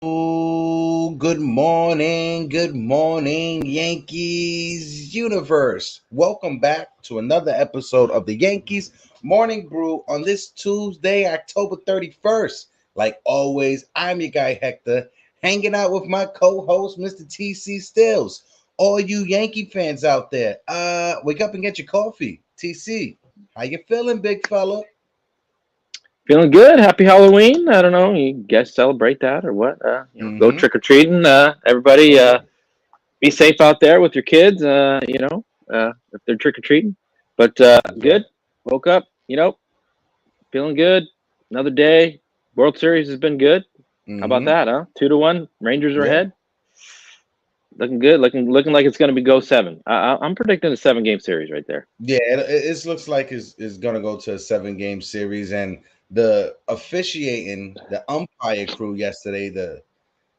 beautiful. Good morning, Yankees universe. Welcome back to another episode of the Yankees Morning Brew on this Tuesday, October 31st. Like always, I'm your guy Hector, hanging out with my co-host, Mr. TC Stills. All you Yankee fans out there, wake up and get your coffee. TC, how you feeling, big fella? Feeling good. Happy Halloween. I don't know. You guys celebrate that or what? Go Mm-hmm. trick or treating. Everybody, Oh yeah. be safe out there with your kids. If they're trick or treating. But That's right. good. Woke up. Feeling good. Another day. World Series has been good. How about Mm-hmm. that? Huh? 2-1. Rangers are Yeah. ahead. Looking good. Looking like it's going to be go seven. I'm predicting a 7-game series right there. Yeah, it looks like it's gonna go to a 7 game series, and the officiating, the umpire crew yesterday, the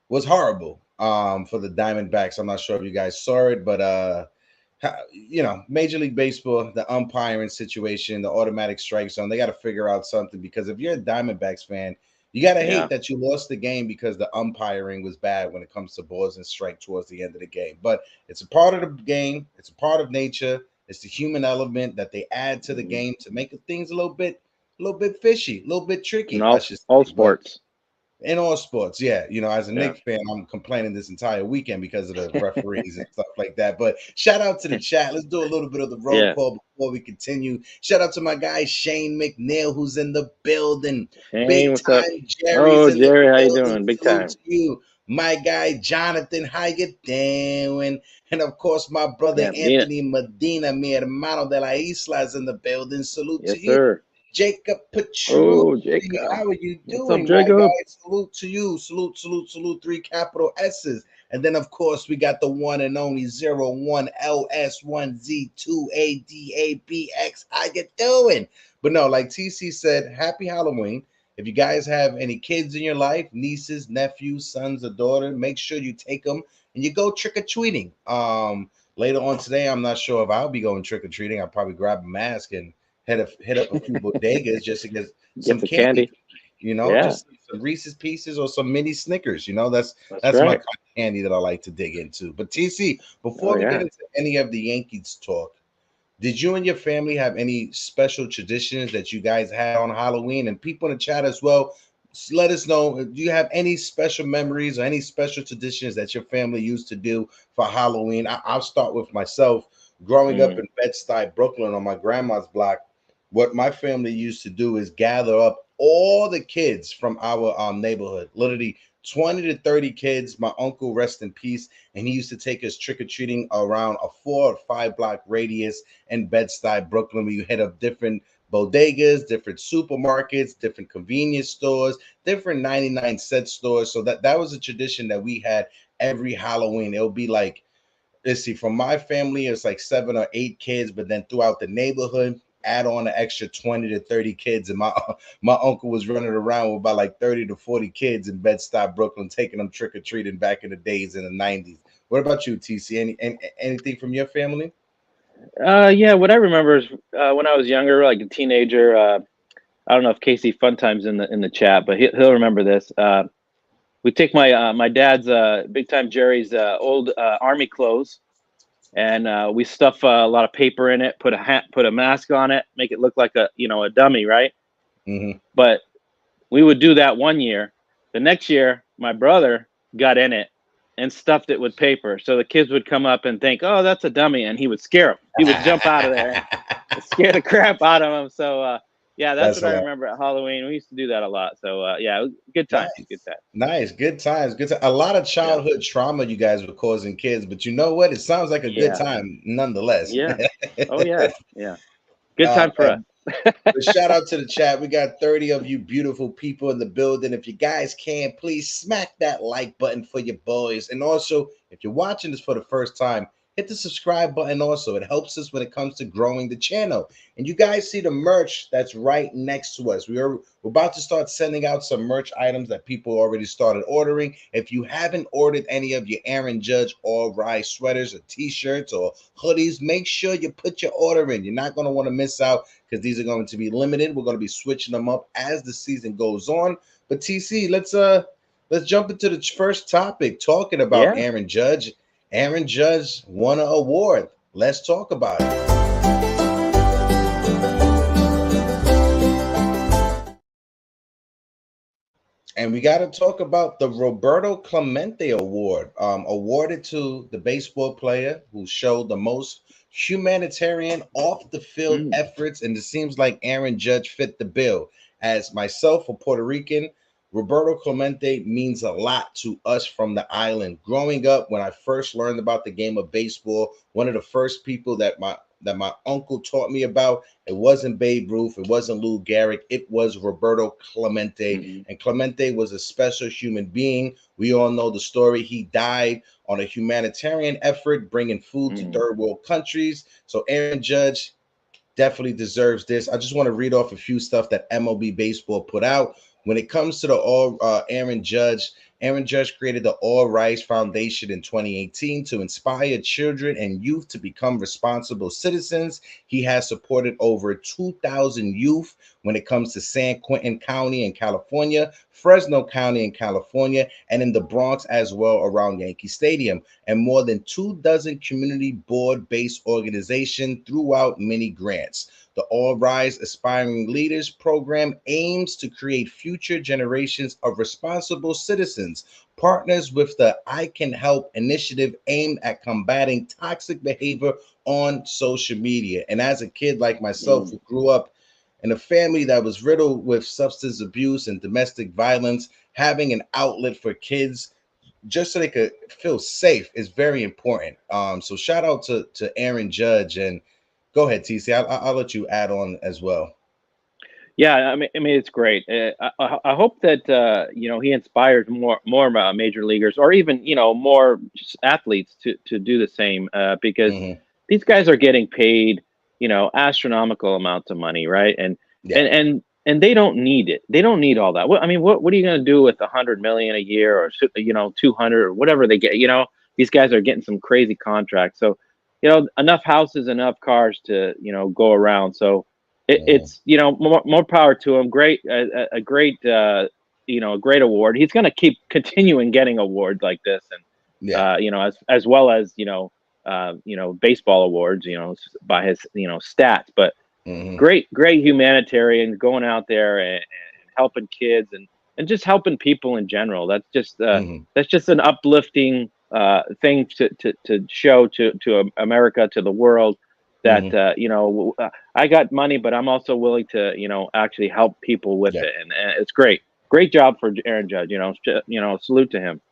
was horrible. For the Diamondbacks, I'm not sure if you guys saw it, but Major League Baseball, the umpiring situation, the automatic strike zone, they got to figure out something because if you're a Diamondbacks fan, you got to hate Yeah. that you lost the game because the umpiring was bad when it comes to balls and strike towards the end of the game. But it's a part of the game, it's a part of nature, it's the human element that they add to the game to make things a little bit fishy, a little bit In tricky, I all should all say. But sports. in all sports, yeah. As a Yeah. Knicks fan, I'm complaining this entire weekend because of the referees and stuff like that. But shout out to the chat. Let's do a little bit of the roll Yeah. call before we continue. Shout out to my guy Shane McNeil, who's in the building. Shane, Big what's up? time Jerry's Oh, in the Jerry, how you building. doing? Big Salute time. to you. My guy Jonathan, how you doing? And of course, my brother Yeah, being it. Anthony Medina, mi hermano de la isla, is in the building. Salute to Yes, you. sir. Jacob Petrucci, Oh, Jacob. how are you What's up, doing, my Jacob? guy? Salute to you. Salute, salute, salute. Three capital S's. And then, of course, we got the one and only 01LS1Z2ADABX. How you doing? But no, like TC said, happy Halloween. If you guys have any kids in your life, nieces, nephews, sons, or daughter, make sure you take them and you go trick or treating. Later on today, I'm not sure if I'll be going trick or treating. I'll probably grab a mask and hit up a few bodegas just to get Get some some candy. candy. Yeah, Just some Reese's Pieces or some mini Snickers. that's That's my right. kind of candy that I like to dig into. But TC, Oh, before we get yeah. into any of the Yankees talk, did you and your family have any special traditions that you guys had on Halloween? And people in the chat as well, let us know. Do you have any special memories or any special traditions that your family used to do for Halloween? I'll start with myself. Growing up Mm, in Bed-Stuy, Brooklyn, on my grandma's block, what my family used to do is gather up all the kids from our neighborhood, literally 20 to 30 kids. My uncle, rest in peace, and he used to take us trick or treating around a 4 or 5 block radius in Bed-Stuy, Brooklyn. We hit up different bodegas, different supermarkets, different convenience stores, different 99-cent stores. So that was a tradition that we had every Halloween. It would be like, let's see, from my family, it's like 7 or 8 kids, but then throughout the neighborhood, add on an extra 20 to 30 kids. And my my uncle was running around with about like 30 to 40 kids in Bed-Stuy, Brooklyn, taking them trick-or-treating back in the days in the 90s. What about you, TC? Anything from your family? yeah. What I remember is when I was younger, like a teenager. I don't know if Casey Funtime's in the chat, but he'll remember this. We take my dad's big time Jerry's old army clothes, and we stuff a lot of paper in it, put a mask on it, make it look like a dummy, right? Mm-hmm. But we would do that one year. The next year, my brother got in it and stuffed it with paper. So the kids would come up and think, "Oh, that's a dummy," and he would scare them. He would jump out of there and scare the crap out of them. So yeah, that's That's what I hilarious. remember at Halloween. We used to do that a lot. So yeah, it was good times. Good Nice. times. Nice. Good times. Good time. A lot of Yeah, childhood trauma you guys were causing kids, but you know what? It sounds like a good yeah, time nonetheless. yeah. Oh yeah, yeah. Good time for us. Man. But shout out to the chat. We got 30 of you beautiful people in the building. If you guys can, please smack that like button for your boys. And also, if you're watching this for the first time, hit the subscribe button also. It helps us when it comes to growing the channel. And you guys see the merch that's right next to us. We're about to start sending out some merch items that people already started ordering. If you haven't ordered any of your Aaron Judge All Rise sweaters or t-shirts or hoodies, make sure you put your order in. You're not going to want to miss out because these are going to be limited. We're going to be switching them up as the season goes on. But TC, let's jump into the first topic, talking about Yeah. Aaron Judge. Aaron Judge won an award. Let's talk about it. And we got to talk about the Roberto Clemente Award, awarded to the baseball player who showed the most humanitarian off the field Mm. efforts. And it seems like Aaron Judge fit the bill. As myself, a Puerto Rican, Roberto Clemente means a lot to us from the island. Growing up, when I first learned about the game of baseball, one of the first people that my uncle taught me about, it wasn't Babe Ruth, it wasn't Lou Gehrig, it was Roberto Clemente. Mm-hmm. And Clemente was a special human being. We all know the story. He died on a humanitarian effort, bringing food to Mm-hmm. third world countries. So Aaron Judge definitely deserves this. I just want to read off a few stuff that MLB Baseball put out. When it comes to the Aaron Judge created the All Rise Foundation in 2018 to inspire children and youth to become responsible citizens. He has supported over 2,000 youth when it comes to San Quentin County in California, Fresno County in California, and in the Bronx as well around Yankee Stadium, and more than 24 community board-based organizations throughout many grants. The All Rise Aspiring Leaders program aims to create future generations of responsible citizens, partners with the I Can Help initiative aimed at combating toxic behavior on social media. And as a kid like myself Mm. who grew up in a family that was riddled with substance abuse and domestic violence, having an outlet for kids just so they could feel safe is very important. So shout out to Aaron Judge, and go ahead, TC. I'll let you add on as well. Yeah, I mean, it's great. I hope that he inspires more major leaguers, or even more just athletes to do the same, because Hmm. these guys are getting paid astronomical amounts of money, right? And Yeah. and and and they don't need it. They don't need all that. I mean, what are you going to do with 100 million a year, or 200, or whatever they get? These guys are getting some crazy contracts. So enough houses, enough cars to go around. So Hmm. it's more power to him. Great, a great a great award. He's going to keep continuing getting awards like this, and Yeah. as well as baseball awards, by his stats. But Hmm. great humanitarian, going out there and helping kids, and just helping people in general. Hmm. That's just an uplifting thing to show to America, to the world, that Hmm. I got money, but I'm also willing to actually help people with Yeah. it, and it's great job for Aaron Judge. Salute to him.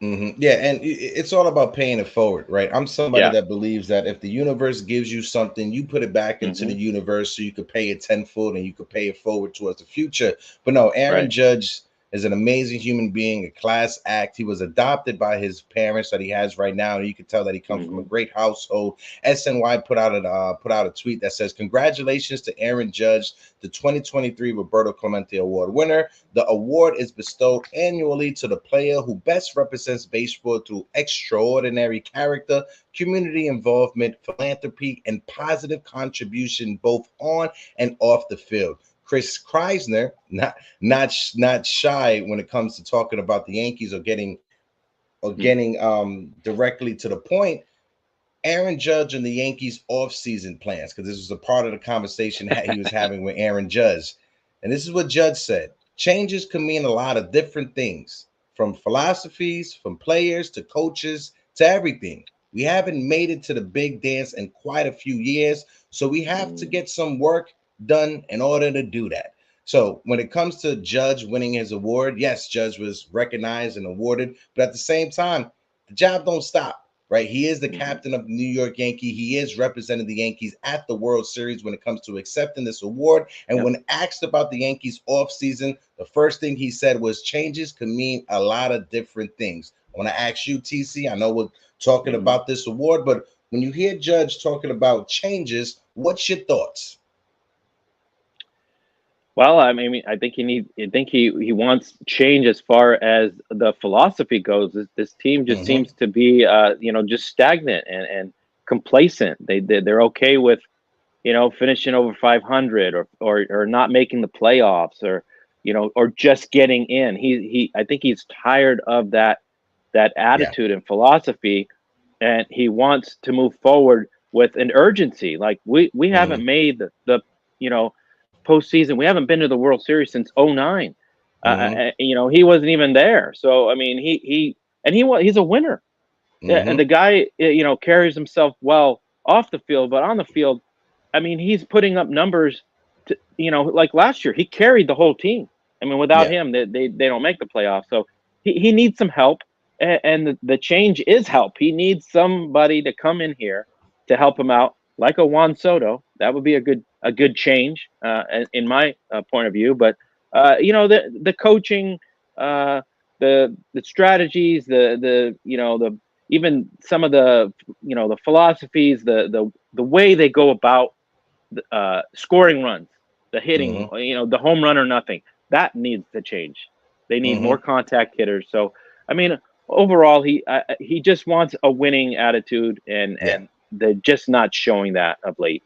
Yeah, and it's all about paying it forward, right? I'm somebody Yeah. that believes that if the universe gives you something, you put it back into the Hmm. universe so you could pay it tenfold and you could pay it forward towards the future. But no, Aaron Right. Judge is an amazing human being, a class act. He was adopted by his parents that he has right now, and you can tell that he comes from a Hmm. great household. SNY put out a tweet that says, "Congratulations to Aaron Judge, the 2023 Roberto Clemente Award winner. The award is bestowed annually to the player who best represents baseball through extraordinary character, community involvement, philanthropy, and positive contribution both on and off the field." Chris Kreisner, not shy when it comes to talking about the Yankees or getting directly to the point. Aaron Judge and the Yankees offseason plans, because this was a part of the conversation that he was having with Aaron Judge. And this is what Judge said: changes can mean a lot of different things, from philosophies, from players to coaches to everything. We haven't made it to the big dance in quite a few years, so we have to Hmm. get some work done in order to do that. So when it comes to Judge winning his award, yes, Judge was recognized and awarded, but at the same time, the job don't stop, right? He is the Hmm. captain of the New York Yankee. He is representing the Yankees at the World Series when it comes to accepting this award. And Yep. when asked about the Yankees offseason, the first thing he said was changes can mean a lot of different things. I want to ask you, TC. I know we're talking Hmm. about this award, but when you hear Judge talking about changes, what's your thoughts? Well, I mean, I think he wants change as far as the philosophy goes. This team just Mm-hmm. seems to be, just stagnant and complacent. They're okay with, finishing over 500, or not making the playoffs, or or just getting in. I think he's tired of that Yeah. attitude and philosophy, and he wants to move forward with an urgency. Like we Mm-hmm. haven't made the postseason. We haven't been to the World Series since '09. Mm-hmm. He wasn't even there. So I mean, he's a winner. Yeah, and Mm-hmm. the guy, carries himself well off the field, but on the field, I mean, he's putting up numbers. Like last year, he carried the whole team. I mean, without Yeah. him, they don't make the playoffs. So he needs some help, and the change is help. He needs somebody to come in here to help him out, like a Juan Soto. That would be a good change, in my point of view. But the coaching, the strategies, the even some of the philosophies, the way they go about scoring runs, the hitting, Mm-hmm. the home run or nothing, that needs to change. They need more Mm-hmm. contact hitters. So I mean, overall, he just wants a winning attitude, Yeah. and they're just not showing that of late.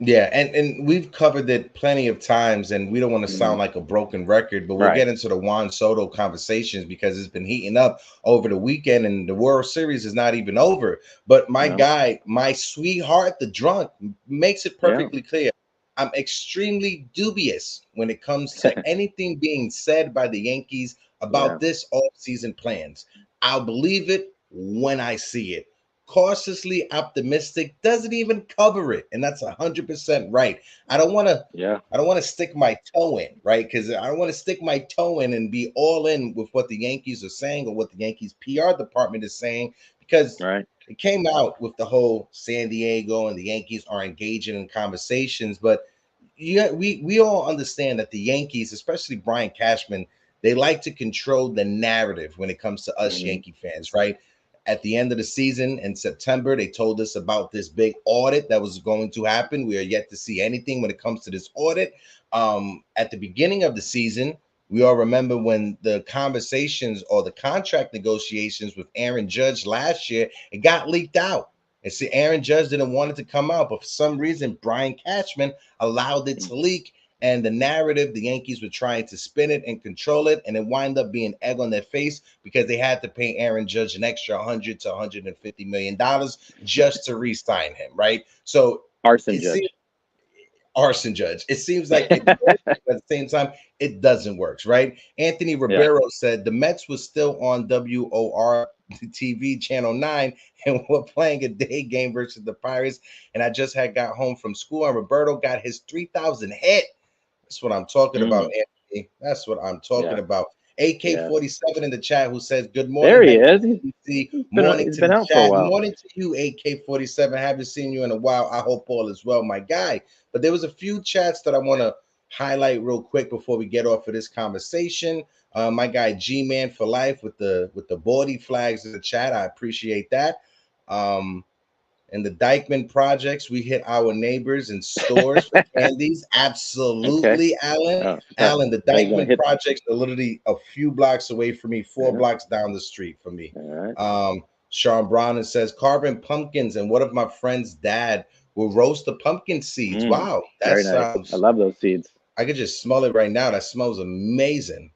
Yeah, and we've covered it plenty of times, and we don't want to sound Mhm. like a broken record, but we'll Right. get into the Juan Soto conversations because it's been heating up over the weekend, and the World Series is not even over. But my No. guy, my sweetheart, the drunk, makes it Yeah. perfectly clear. I'm extremely dubious when it comes to anything being said by the Yankees Yeah. about this offseason plans. I'll believe it when I see it. Cautiously optimistic doesn't even cover it, and that's 100% right. I don't want to. Yeah. I don't want to stick my toe in, right? Because I don't want to stick my toe in and be all in with what the Yankees are saying or what the Yankees PR department is saying, because Right. it came out with the whole San Diego and the Yankees are engaging in conversations. But yeah, we all understand that the Yankees, especially Brian Cashman, they like to control the narrative when it comes to us Hmm. Yankee fans, right? At the end of the season in September, they told us about this big audit that was going to happen. We are yet to see anything when it comes to this audit. At the beginning of the season, we all remember when the conversations or the contract negotiations with Aaron Judge last year, it got leaked out. And see, Aaron Judge didn't want it to come out, but for some reason, Brian Cashman allowed it to leak. And the narrative, the Yankees were trying to spin it and control it, and it wound up being egg on their face because they had to pay Aaron Judge an extra 100 to 150 million dollars just to re-sign him, right? So Arson it seems Judge. arson judge. It seems like it works, but at the same time, it doesn't work, right? Anthony Yeah. Ribeiro said the Mets was still on WOR TV channel 9 and were playing a day game versus the Pirates. And I just had got home from school and Roberto got his 3,000 hit. That's what I'm talking about, Mm. Anthony. That's what I'm talking Yeah. about. Yeah. AK-47 in the chat who says, good There morning, he Hector. is. Morning He's to been the out for a chat. while. Morning to you, AK-47. Haven't seen you in a while. I hope all is well, my guy. But there was a few chats that I want to highlight real quick before we get off of this conversation. My guy G-Man for life with the bawdy flags in the chat. I appreciate that. Um, and the Dykeman projects, we hit our neighbors and stores for candies. Okay. Absolutely, Alan. Oh, Alan, the are you gonna Dykeman hit? projects are literally a few blocks away from me, 4 blocks Yeah. down the street from me. All right. Sean Brown says carving pumpkins, and one of my friend's dad will roast the pumpkin seeds. Mm, Wow, that very nice. I sounds. love those seeds. I could just smell it right now. That smells amazing.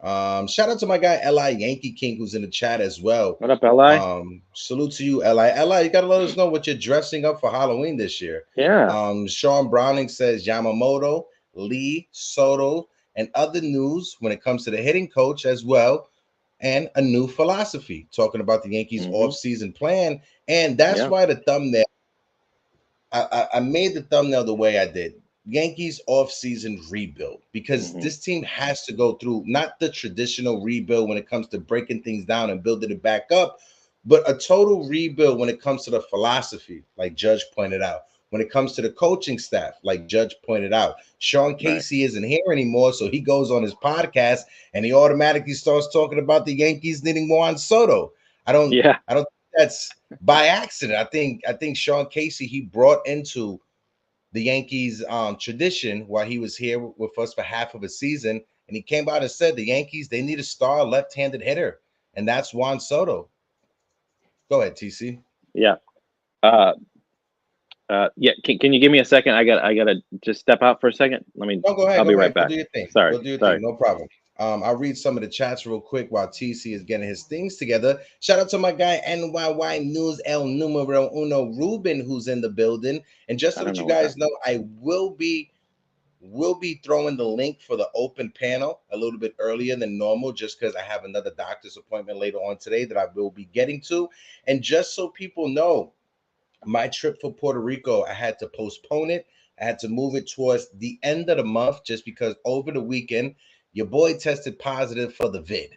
Shout out to my guy Li Yankee King who's in the chat as well. What up, Li? Salute to you, Li. Li, you gotta let us know what you're dressing up for Halloween this year. Yeah. Sean Browning says Yamamoto, Lee, Soto, and other news when it comes to the hitting coach as well, and a new philosophy talking about the Yankees Hmm. off-season plan. And that's Yeah. why the thumbnail I made the thumbnail the way I did. Yankees off-season rebuild because Hmm. this team has to go through not the traditional rebuild when it comes to breaking things down and building it back up, but a total rebuild when it comes to the philosophy, like Judge pointed out. When it comes to the coaching staff, like Judge pointed out, Sean Right. Casey isn't here anymore, so he goes on his podcast and he automatically starts talking about the Yankees needing Juan Soto. Yeah. I don't think that's by accident. I think Sean Casey he brought into the Yankees tradition while he was here with us for half of a season, and he came out and said the Yankees they need a star left-handed hitter, and that's Juan Soto. Go ahead, TC. Yeah. Uh, Yeah, can you give me a second? I gotta just step out for a second. No, go ahead, I'll be go right ahead. Go back. do your thing. Sorry, Go do your thing. sorry. No problem. I'll read some of the chats real quick while TC is getting his things together. Shout out to my guy NYY News El Numero Uno Ruben, who's in the building. And just I so don't that know you what that. guys know, I will be throwing the link for the open panel a little bit earlier than normal, just because I have another doctor's appointment later on today that I will be getting to. And just so people know, my trip for Puerto Rico, I had to postpone it. I had to move it towards the end of the month just because over the weekend, your boy tested positive for the vid.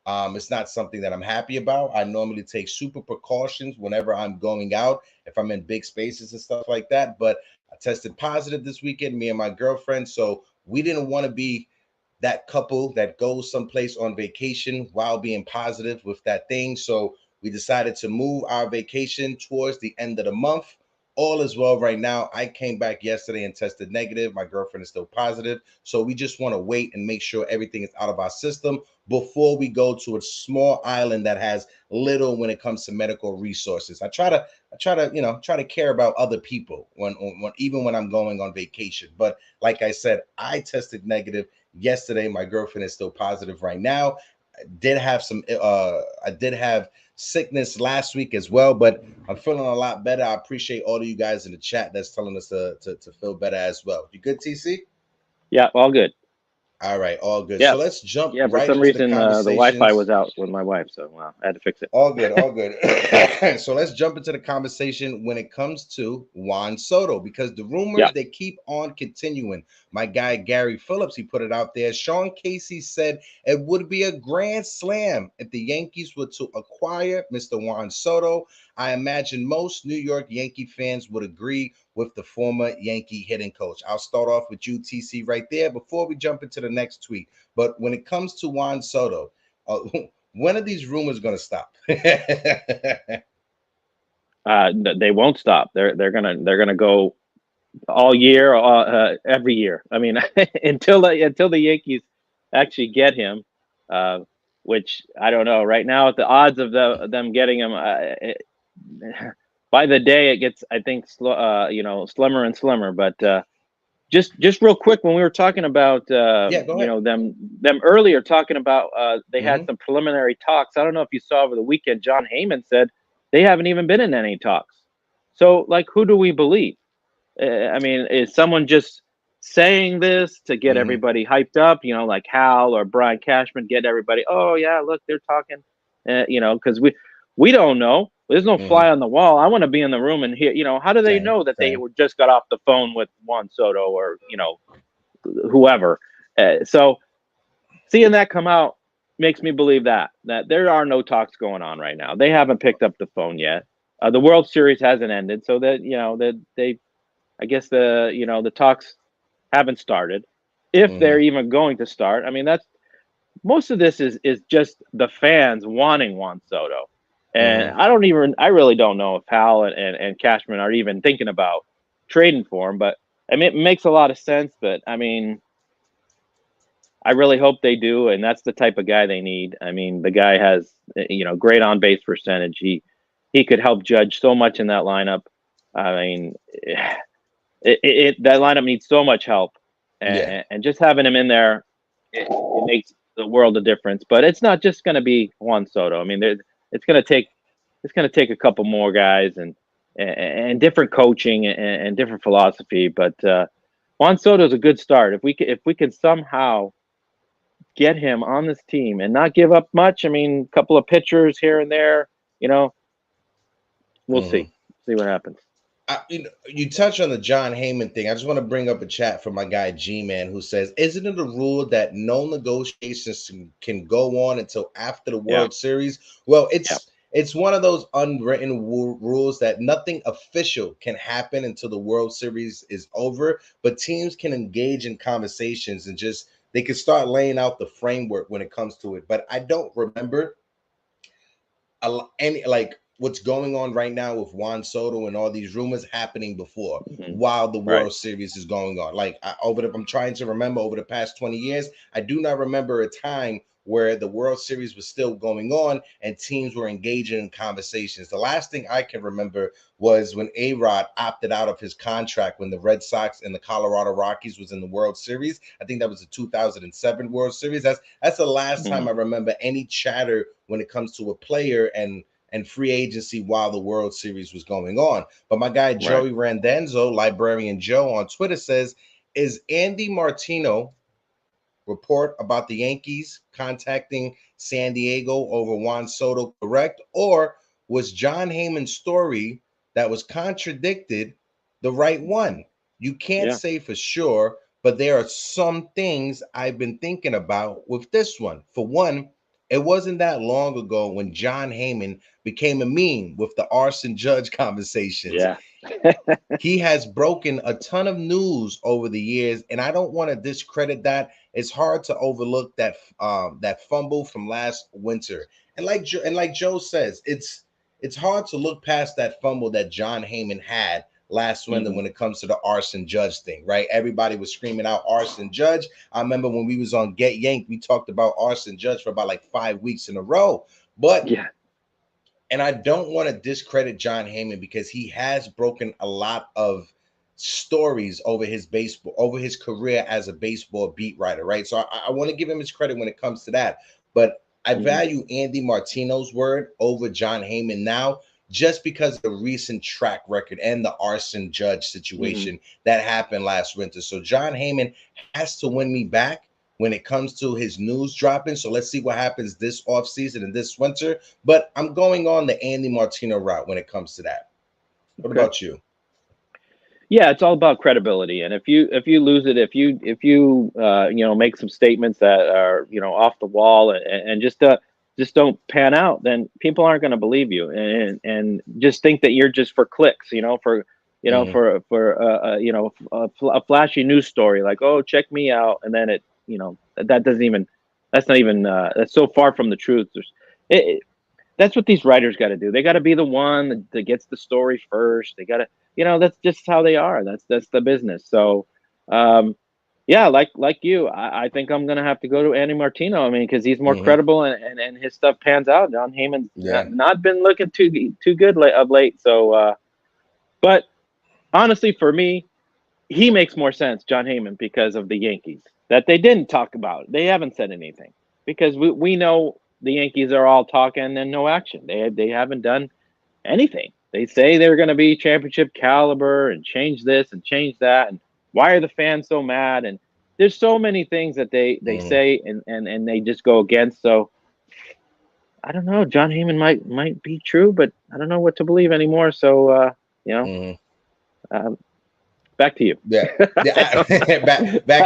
It's not something that I'm happy about. I normally take super precautions whenever I'm going out, if I'm in big spaces and stuff like that. But I tested positive this weekend, me and my girlfriend. So we didn't want to be that couple that goes someplace on vacation while being positive with that thing. So we decided to move our vacation towards the end of the month. All is well right now. I came back yesterday and tested negative. My girlfriend is still positive. So we just want to wait and make sure everything is out of our system before we go to a small island that has little when it comes to medical resources. I try to care about other people when even when I'm going on vacation. But like I said, I tested negative yesterday. My girlfriend is still positive right now. I did have sickness last week as well, but I'm feeling a lot better. I appreciate all of you guys in the chat that's telling us to feel better as well. You good, TC? Yeah, all good. All right, all good. Yeah, So let's jump yeah. For right some into the reason, the Wi-Fi conversations. was out with my wife, so I had to fix it. All good, all good. So let's jump into the conversation when it comes to Juan Soto, because the Yeah. rumors they keep on continuing. My guy Gary Phillips, he put it out there. Sean Casey said it would be a grand slam if the Yankees were to acquire Mr. Juan Soto. I imagine most New York Yankee fans would agree with the former Yankee hitting coach. I'll start off with you, TC, right there before we jump into the next tweet. But when it comes to Juan Soto, uh, when are these rumors going to stop? They won't stop. They're gonna go all year, every year. I mean, until the Yankees actually get him, uh, which I don't know. Right now, the odds of them getting him, by the day it gets, I think, slimmer and slimmer. But just real quick, when we were talking about Yeah, go ahead. them earlier, talking about they had Hmm. some preliminary talks. I don't know if you saw over the weekend. John Heyman said they haven't even been in any talks. So, like, who do we believe? I mean, is someone just saying this to get Hmm. everybody hyped up? Like Hal or Brian Cashman, get everybody. Oh yeah, look, they're talking. Because we don't know. There's no Hmm. fly on the wall. I want to be in the room and hear. How do they Same, know that they same. were just got off the phone with Juan Soto or whoever? So seeing that come out makes me believe that there are no talks going on right now. They haven't picked up the phone yet. The World Series hasn't ended, so that that they I guess the talks haven't started, if they're Hmm. even going to start. I mean, that's most of this is just the fans wanting Juan Soto, and Hmm. I really don't know if Hal and Cashman are even thinking about trading for him. But I mean, it makes a lot of sense. But I mean, I really hope they do, and that's the type of guy they need. I mean, the guy has great on base percentage. He could help Judge so much in that lineup. I mean, that lineup needs so much help, Yeah. and just having him in there, it makes the world of difference. But it's not just going to be Juan Soto. I mean, it's going to take a couple more guys and different coaching and different philosophy. But Juan Soto is a good start. If we could somehow get him on this team and not give up much. I mean, a couple of pitchers here and there. You know, we'll Hmm. see what happens. You touch on the John Heyman thing. I just want to bring up a chat from my guy G Man, who says, "Isn't it a rule that no negotiations can go on until after the Yeah, World Series?" Well, yeah. it's one of those unwritten rules that nothing official can happen until the World Series is over. But teams can engage in conversations and just they can start laying out the framework when it comes to it. But I don't remember any like what's going on right now with Juan Soto and all these rumors happening before Hmm. while the Right. World Series is going on. I'm trying to remember over the past 20 years, I do not remember a time where the World Series was still going on and teams were engaging in conversations. The last thing I can remember was when A-Rod opted out of his contract when the Red Sox and the Colorado Rockies was in the World Series. I think that was the 2007 World Series. That's the last time I remember any chatter when it comes to a player and free agency while the World Series was going on. But my guy Joey Randenzo, Librarian Joe on Twitter says, is Andy Martino report about the Yankees contacting San Diego over Juan Soto correct? Or was John Heyman's story that was contradicted the right one? You can't say for sure, but there are some things I've been thinking about with this one. For one, it wasn't that long ago when John Heyman became a meme with the Arson Judge conversations. Yeah. He has broken a ton of news over the years, and I don't want to discredit that. It's hard to overlook that that fumble from last winter. And like Joe says, it's hard to look past that fumble that John Heyman had last winter when it comes to the Arson Judge thing, right? Everybody was screaming out Arson Judge. I remember when we was on Get Yanked, we talked about Arson Judge for about like 5 weeks in a row. But and I don't want to discredit John Heyman because he has broken a lot of stories over his career as a baseball beat writer, right? So I want to give him his credit when it comes to that. But I value Andy Martino's word over John Heyman now, just because of the recent track record and the Arson Judge situation that happened last winter. So John Heyman has to win me back when it comes to his news dropping. So let's see what happens this offseason and this winter. But I'm going on the Andy Martino route when it comes to that. What about you? Yeah, it's all about credibility. And if you lose it, if you make some statements that are off the wall and just don't pan out, then people aren't going to believe you and just think that you're just for clicks, for a flashy news story like, oh, check me out, and then that's so far from the truth. That's what these writers got to do. They got to be the one that gets the story first. They got to, that's just how they are. That's the business. So, like you, I think I'm gonna have to go to Andy Martino. I mean, because he's more credible and his stuff pans out. John Heyman's not been looking too good of late. So, but honestly, for me, he makes more sense, John Heyman, because of the Yankees that they didn't talk about. They haven't said anything because we know the Yankees are all talking and no action. They haven't done anything. They say they're going to be championship caliber and change this and change that. And why are the fans so mad? And there's so many things that they say and they just go against. So I don't know. John Heyman might be true, but I don't know what to believe anymore. So back to you. Back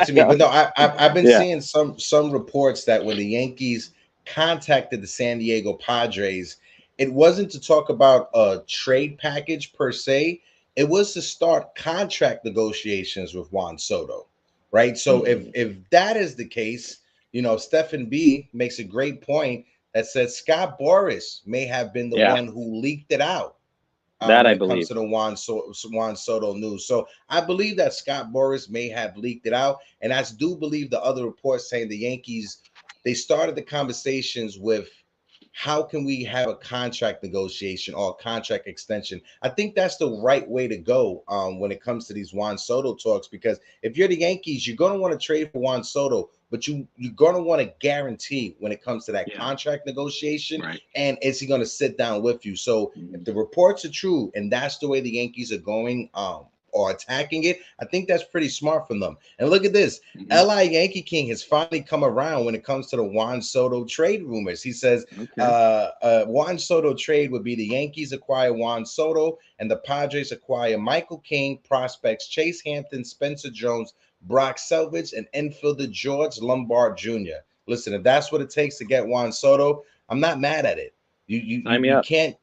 to me. But no, I've been seeing some reports that when the Yankees contacted the San Diego Padres, it wasn't to talk about a trade package per se. It was to start contract negotiations with Juan Soto, right? So if that is the case, Stephen B makes a great point that says Scott Boras may have been the one who leaked it out. That when I it comes believe to the Juan Soto news. So I believe that Scott Boras may have leaked it out. And I do believe the other reports saying the Yankees, they started the conversations with how can we have a contract negotiation or a contract extension. I think that's the right way to go when it comes to these Juan Soto talks, because if you're the Yankees, you're going to want to trade for Juan Soto, but you're going to want to guarantee when it comes to that contract negotiation, and is he going to sit down with you? So if the reports are true and that's the way the Yankees are going or attacking it, I think that's pretty smart from them. And look at this. LI Yankee King has finally come around when it comes to the Juan Soto trade rumors. He says Juan Soto trade would be the Yankees acquire Juan Soto and the Padres acquire Michael King, prospects Chase Hampton, Spencer Jones, Brock Selvage, and infielder George Lombard Jr. Listen, if that's what it takes to get Juan Soto, I'm not mad at it. You can't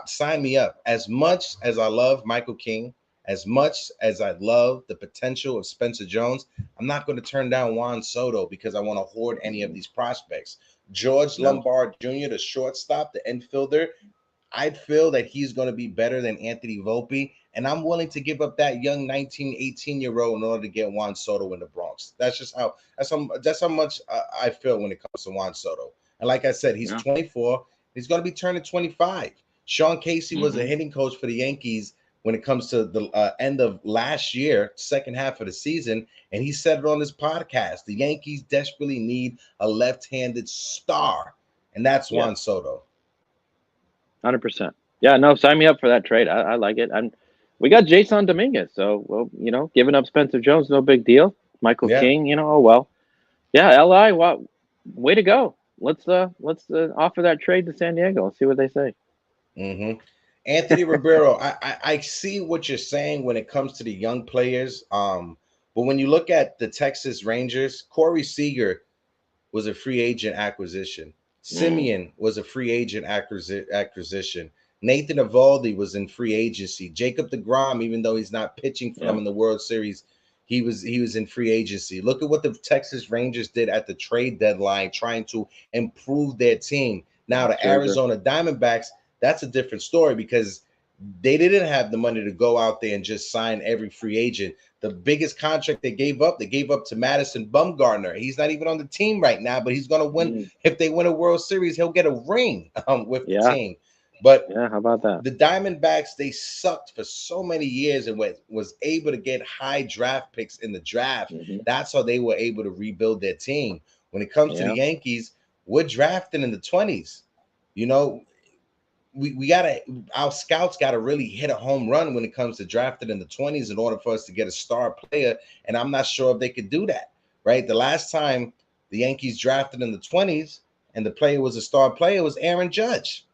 sign me up. As much as I love Michael King, as much as I love the potential of Spencer Jones, I'm not going to turn down Juan Soto because I want to hoard any of these prospects. George Lombard Jr., the shortstop, the infielder, I feel that he's going to be better than Anthony Volpe. and I'm willing to give up that young 19, 18-year-old in order to get Juan Soto in the Bronx. That's how much I feel when it comes to Juan Soto. And like I said, he's 24. He's going to be turning 25. Sean Casey was a hitting coach for the Yankees when it comes to the end of last year, second half of the season, and he said it on his podcast. The Yankees desperately need a left-handed star, and that's Juan Soto. 100%. Yeah, no, sign me up for that trade. I like it. And we got Jason Dominguez, so well, giving up Spencer Jones, no big deal. Michael King, oh well. Yeah, LI, wow, way to go. Let's offer that trade to San Diego and see what they say. Anthony Ribeiro, I see what you're saying when it comes to the young players. But when you look at the Texas Rangers, Corey Seager was a free agent acquisition. Simeon was a free agent acquisition. Nathan Eovaldi was in free agency. Jacob deGrom, even though he's not pitching for them in the World Series, he was in free agency. Look at what the Texas Rangers did at the trade deadline, trying to improve their team. Now the Arizona Diamondbacks, that's a different story because they didn't have the money to go out there and just sign every free agent. The biggest contract they gave up to Madison Bumgarner. He's not even on the team right now, but he's going to win. If they win a World Series, he'll get a ring with the team. But how about that? The Diamondbacks, they sucked for so many years and was able to get high draft picks in the draft. That's how they were able to rebuild their team. When it comes to the Yankees, we're drafting in the 20s. We gotta, our scouts gotta really hit a home run when it comes to drafting in the 20s in order for us to get a star player. And I'm not sure if they could do that, right? The last time the Yankees drafted in the 20s and the player was a star player was Aaron Judge.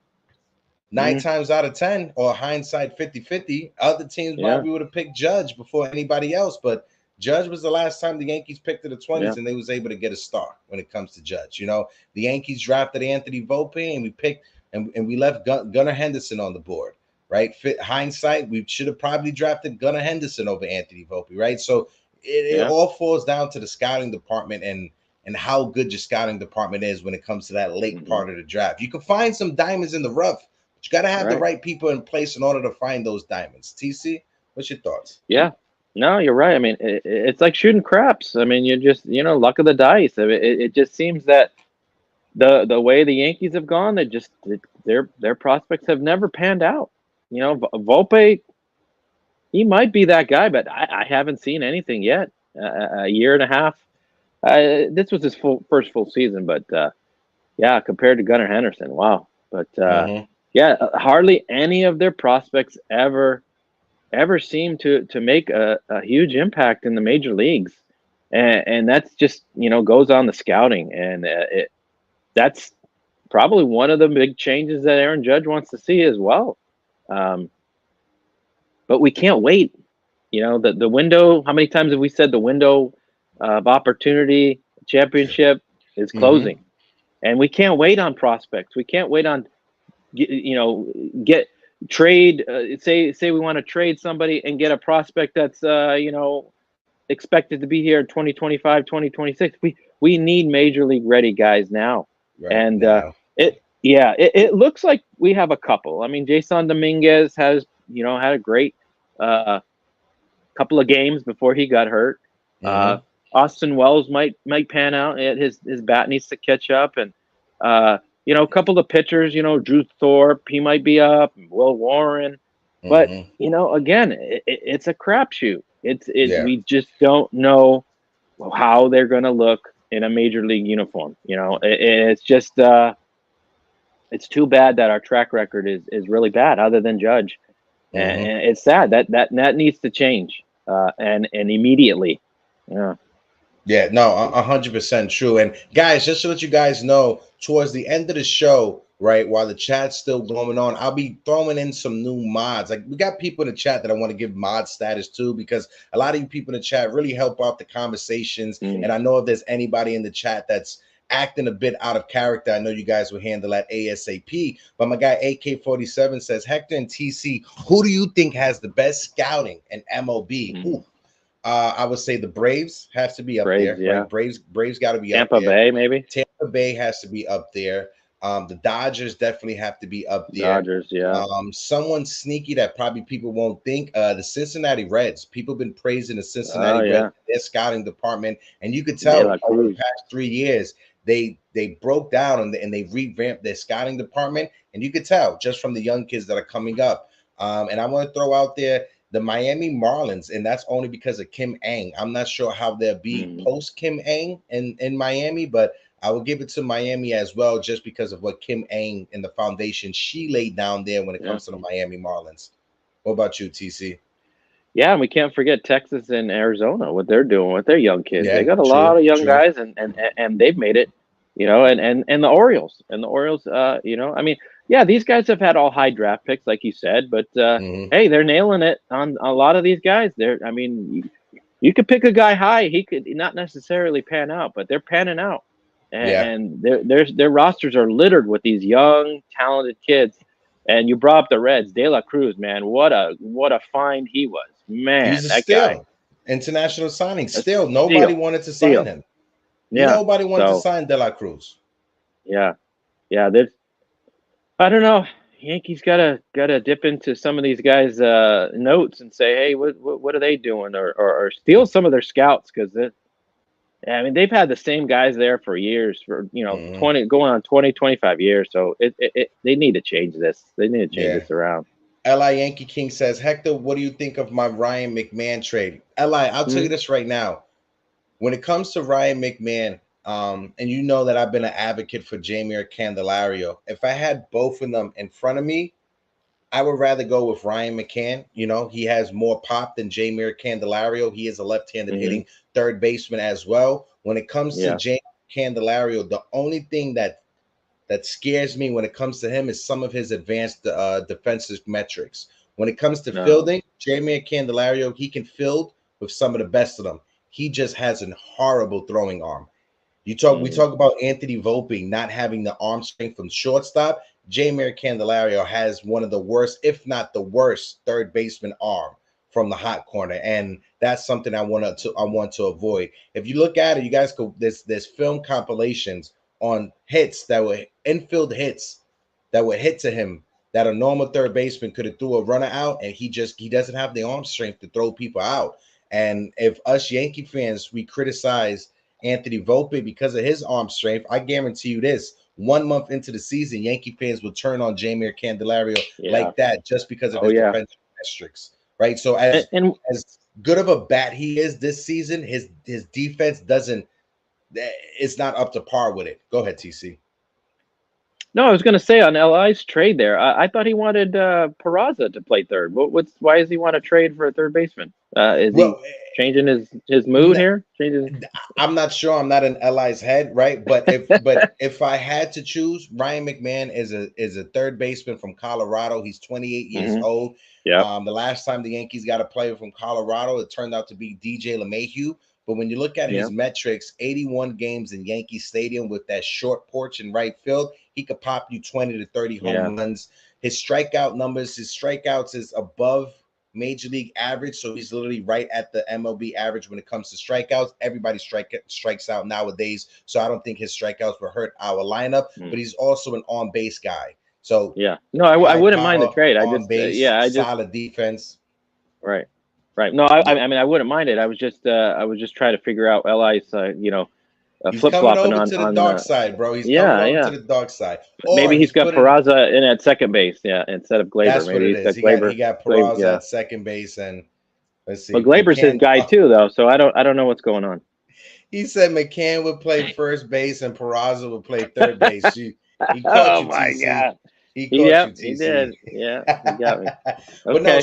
9 times out of 10, or hindsight 50-50, other teams probably would have picked Judge before anybody else. But Judge was the last time the Yankees picked in the 20s, and they was able to get a star when it comes to Judge. The Yankees drafted Anthony Volpe, and we picked and we left Gunnar Henderson on the board, right? Hindsight, we should have probably drafted Gunnar Henderson over Anthony Volpe, right? So it all falls down to the scouting department and how good your scouting department is when it comes to that late part of the draft. You can find some diamonds in the rough, but you got to have the right people in place in order to find those diamonds. TC, what's your thoughts? Yeah, no, you're right. I mean, it's like shooting craps. I mean, you just, luck of the dice. I mean, it just seems that the way the Yankees have gone, their prospects have never panned out. Volpe, he might be that guy, but I haven't seen anything yet. A year and a half. This was his first full season, but compared to Gunnar Henderson, wow. But hardly any of their prospects ever seem to make a huge impact in the major leagues, and that's just goes on the scouting, and that's probably one of the big changes that Aaron Judge wants to see as well. But we can't wait. The window, how many times have we said the window of opportunity championship is closing? And we can't wait on prospects. We can't wait on, trade. Say we want to trade somebody and get a prospect that's, expected to be here in 2025, 2026. We need major league ready guys now. Right, and now. It looks like we have a couple. I mean, Jason Dominguez has, had a great couple of games before he got hurt. Austin Wells might pan out. His bat needs to catch up, and a couple of pitchers. Drew Thorpe, he might be up. Will Warren, but again, it's a crapshoot. We just don't know how they're going to look in a major league uniform. It's just it's too bad that our track record is really bad, other than Judge, and it's sad that needs to change, and immediately. Yeah, no, 100% true. And guys, just to let you guys know, towards the end of the show, right, while the chat's still going on, I'll be throwing in some new mods. Like, we got people in the chat that I want to give mod status to, because a lot of you people in the chat really help out the conversations. And I know if there's anybody in the chat that's acting a bit out of character, I know you guys will handle that ASAP. But my guy AK47 says, Hector and TC, who do you think has the best scouting and MLB? I would say the Braves has to be up there. Yeah. Right? Braves got to be Tampa up there. Bay, maybe. Tampa Bay has to be up there. The Dodgers definitely have to be up there. Dodgers, yeah. Someone sneaky that probably people won't think. The Cincinnati Reds. People have been praising the Oh Cincinnati Reds, yeah. their scouting department, and you could De tell La over the Cruz. past 3 years they broke down and they revamped their scouting department, and you could tell just from the young kids that are coming up. And I want to throw out there the Miami Marlins, and that's only because of Kim Ng. I'm not sure how they'll be post Kim Ng in Miami, but I will give it to Miami as well, just because of what Kim Ng and the foundation she laid down there when it comes to the Miami Marlins. What about you, TC? Yeah, and we can't forget Texas and Arizona, what they're doing with their young kids. They Yeah, got a lot true, of young true. guys, and they've made it, and the Orioles, I mean, yeah, these guys have had all high draft picks, like you said, but hey, they're nailing it on a lot of these guys. I mean, you could pick a guy high, he could not necessarily pan out, but they're panning out, Yeah. and their rosters are littered with these young, talented kids. And you brought up the Reds, De La Cruz, man. What a find he was, man. He's a That guy, steal. International signing. a Still, nobody steal, wanted to sign steal. him. Yeah. Nobody wanted to So sign De La Cruz. yeah, yeah. There's, I don't know. Yankees gotta dip into some of these guys' notes and say, hey, what are they doing, or steal some of their scouts, because I mean, they've had the same guys there for years, for 20 going on 25 years. So they need to change this. They need to change Yeah. this around. Li Yankee King says, Hector, what do you think of my Ryan McMahon trade? Li, I'll tell you this right now. When it comes to Ryan McMahon, and you know that I've been an advocate for Jeimer Candelario. If I had both of them in front of me, I would rather go with Ryan McCann. He has more pop than Jeimer Candelario. He is a left-handed hitting third baseman as well. When it comes to Jeimer Candelario, the only thing that scares me when it comes to him is some of his advanced defensive metrics. When it comes to fielding, Jeimer Candelario, he can field with some of the best of them. He just has a horrible throwing arm. We talk about Anthony Volpe not having the arm strength from shortstop. Jeimer Candelario has one of the worst, if not the worst, third baseman arm from the hot corner, and that's something I want to avoid. If you look at it, you guys could there's film compilations on hits that were infield hits that were hit to him that a normal third baseman could have threw a runner out, and he doesn't have the arm strength to throw people out. And if us Yankee fans, we criticize Anthony Volpe because of his arm strength, I guarantee you this: 1 month into the season, Yankee fans will turn on Jeimer Candelario like that just because of his defensive metrics, right? So as good of a bat he is this season, his defense doesn't. It's not up to par with it. Go ahead, TC. No, I was going to say on LI's trade there, I thought he wanted Peraza to play third. Why does he want to trade for a third baseman? Is he changing his mood here? I'm not sure. I'm not in LI's head, right? But if I had to choose, Ryan McMahon is a third baseman from Colorado. He's 28 years old. Yeah. The last time the Yankees got a player from Colorado, it turned out to be DJ LeMahieu. But when you look at his metrics, 81 games in Yankee Stadium with that short porch in right field, he could pop you 20 to 30 home runs. His strikeout numbers, his strikeouts is above major league average. So he's literally right at the MLB average when it comes to strikeouts. Everybody strikes out nowadays. So I don't think his strikeouts will hurt our lineup, but he's also an on-base guy. So no, I wouldn't mind the trade. Solid defense. Right. No, I mean, I wouldn't mind it. I was just trying to figure out LI's, he's flip coming flopping over to the dark side, bro. He's coming over to the dark side. Maybe he's got Peraza in at second base, instead of Gleyber. That's what Maybe it is. He got Peraza at second base, and let's see. But Gleyber's his guy too, though. So I don't know what's going on. He said McCann would play first base and Peraza would play third base. He caught you, TC. God. He caught you, TC. He did. Yeah, he got me. Okay. But no,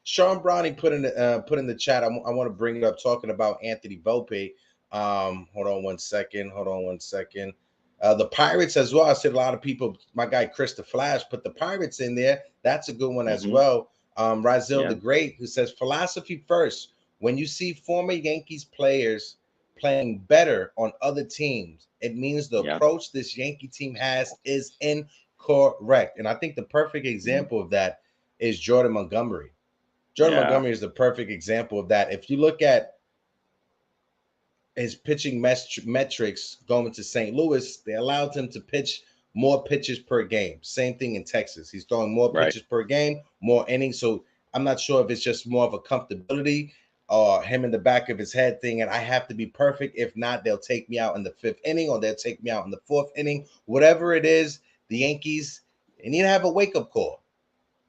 Sean Browning put in the chat. I want to bring it up, talking about Anthony Volpe. Hold on one second. The Pirates as well. I said a lot of people, my guy Chris the Flash put the Pirates in there. That's a good one as well. Razil the Great, who says philosophy first. When you see former Yankees players playing better on other teams, it means the approach this Yankee team has is incorrect. And I think the perfect example of that is Jordan Montgomery. Montgomery is the perfect example of that. If you look at his pitching metrics going to St. Louis, they allowed him to pitch more pitches per game. Same thing in Texas. He's throwing more Right. pitches per game, more innings. So I'm not sure if it's just more of a comfortability or him in the back of his head thing, and I have to be perfect. If not, they'll take me out in the 5th inning or they'll take me out in the 4th inning. Whatever it is, the Yankees, they need to have a wake-up call.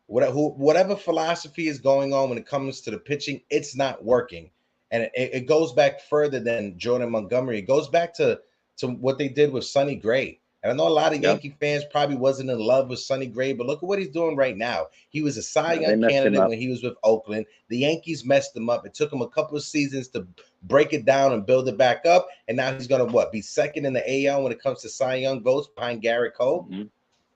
Whatever philosophy is going on when it comes to the pitching, it's not working. And it goes back further than Jordan Montgomery. It goes back to what they did with Sonny Gray. And I know a lot of Yankee fans probably wasn't in love with Sonny Gray, but look at what he's doing right now. He was a Cy Young candidate when he was with Oakland. The Yankees messed him up. It took him a couple of seasons to break it down and build it back up. And now he's going to be second in the AL when it comes to Cy Young votes behind Garrett Cole. Mm-hmm.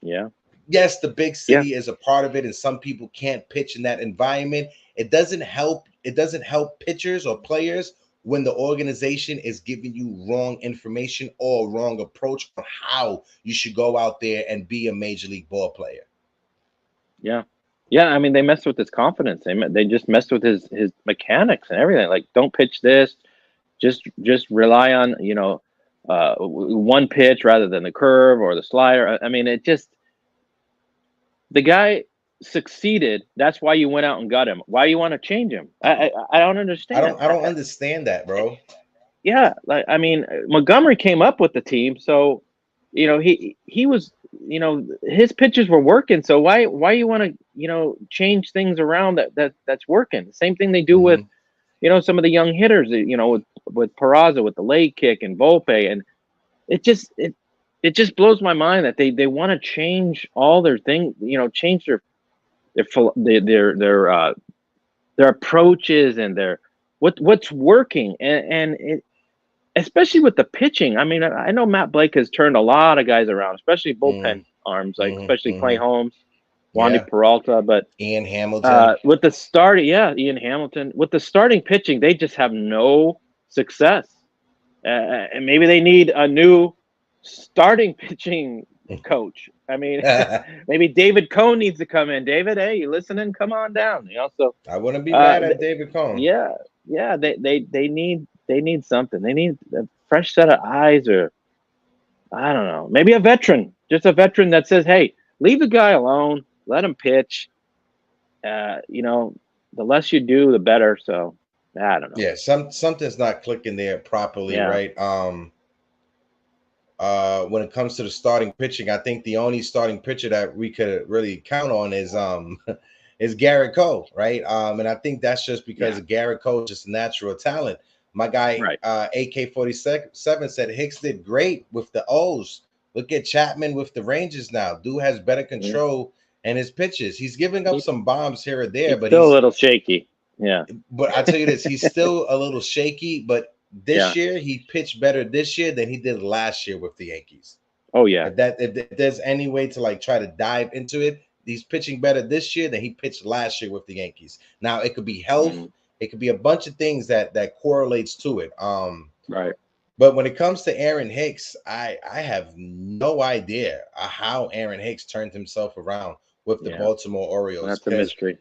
Yeah. Yes, the big city is a part of it, and some people can't pitch in that environment. It doesn't help. It doesn't help pitchers or players when the organization is giving you wrong information or wrong approach on how you should go out there and be a major league ball player. Yeah. Yeah. I mean, they messed with his confidence. They just messed with his mechanics and everything. Like, don't pitch this. Just rely on, one pitch rather than the curve or the slider. I mean, the guy succeeded. That's why you went out and got him. Why you want to change him? I don't understand. I don't understand that, bro. Yeah, like, I mean, Montgomery came up with the team, so he was, his pitches were working. So why you want to change things around that's working? The same thing they do with some of the young hitters, with Peraza, with the leg kick and Volpe, and it just blows my mind that they want to change all their things, change their approaches and what's working, and it, especially with the pitching. I mean, I know Matt Blake has turned a lot of guys around, especially bullpen arms, like especially Clay Holmes, Wandy Peralta, but Ian Hamilton with the starting, Ian Hamilton with the starting pitching, they just have no success, and maybe they need a new starting pitching coach. I mean, maybe David Cohn needs to come in. David, hey, you listening? Come on down. So I wouldn't be mad at David Cohn. Yeah, they need something. They need a fresh set of eyes, or I don't know, maybe a veteran, just a veteran that says, hey, leave the guy alone, let him pitch. The less you do, the better. So I don't know. Yeah, something's not clicking there properly, right? When it comes to the starting pitching, I think the only starting pitcher that we could really count on is Garrett Cole, right? And I think that's just because Garrett Cole is just a natural talent. My guy, AK-47 said Hicks did great with the O's. Look at Chapman with the Rangers now. Dude has better control in his pitches. He's giving up some bombs here or there, but still a little shaky. Yeah. But I tell you this, he's still a little shaky, but this year he pitched better this year than he did last year with the Yankees. Oh yeah. If there's any way to try to dive into it, he's pitching better this year than he pitched last year with the Yankees. Now it could be health, it could be a bunch of things that correlates to it. Right. But when it comes to Aaron Hicks, I have no idea how Aaron Hicks turned himself around with the Baltimore Orioles. That's a mystery.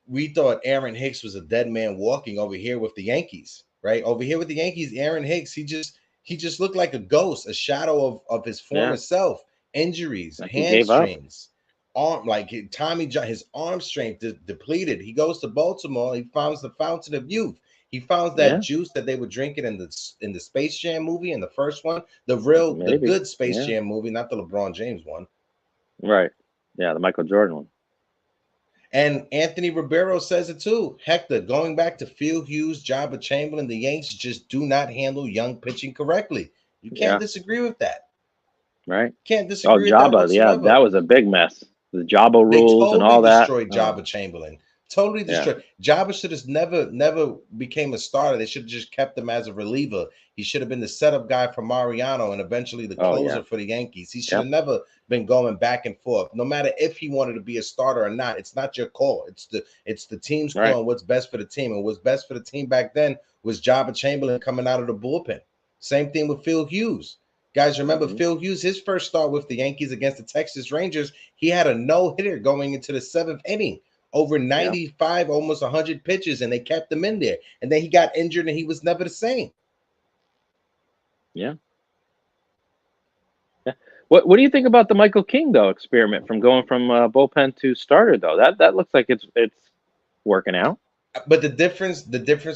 We thought Aaron Hicks was a dead man walking over here with the Yankees, right? Over here with the Yankees, Aaron Hicks, he just looked like a ghost, a shadow of his former self. Injuries, hamstrings, Tommy John, his arm strength depleted. He goes to Baltimore. He finds the fountain of youth. He found that juice that they were drinking in the Space Jam movie, in the first one, the good Space Jam movie, not the LeBron James one. Right. Yeah, the Michael Jordan one. And Anthony Ribeiro says it too. Hector, going back to Phil Hughes, Jabba Chamberlain, the Yanks just do not handle young pitching correctly. You can't disagree with that. Right. Can't disagree with Jabba, that whatsoever. that was a big mess. The Jabba rules and all that. Destroyed Jabba Chamberlain. Totally destroyed. Jabba should have never became a starter. They should have just kept him as a reliever. He should have been the setup guy for Mariano and eventually the closer for the Yankees. He should have never been going back and forth. No matter if he wanted to be a starter or not, it's not your call. It's the team's call and what's best for the team. And what's best for the team back then was Jabba Chamberlain coming out of the bullpen. Same thing with Phil Hughes. Guys, remember Phil Hughes, his first start with the Yankees against the Texas Rangers, he had a no-hitter going into the 7th inning. Over 95, almost 100 pitches, and they kept him in there. And then he got injured, and he was never the same. Yeah. What do you think about the Michael King though experiment from going from bullpen to starter though? That looks like it's working out. But the difference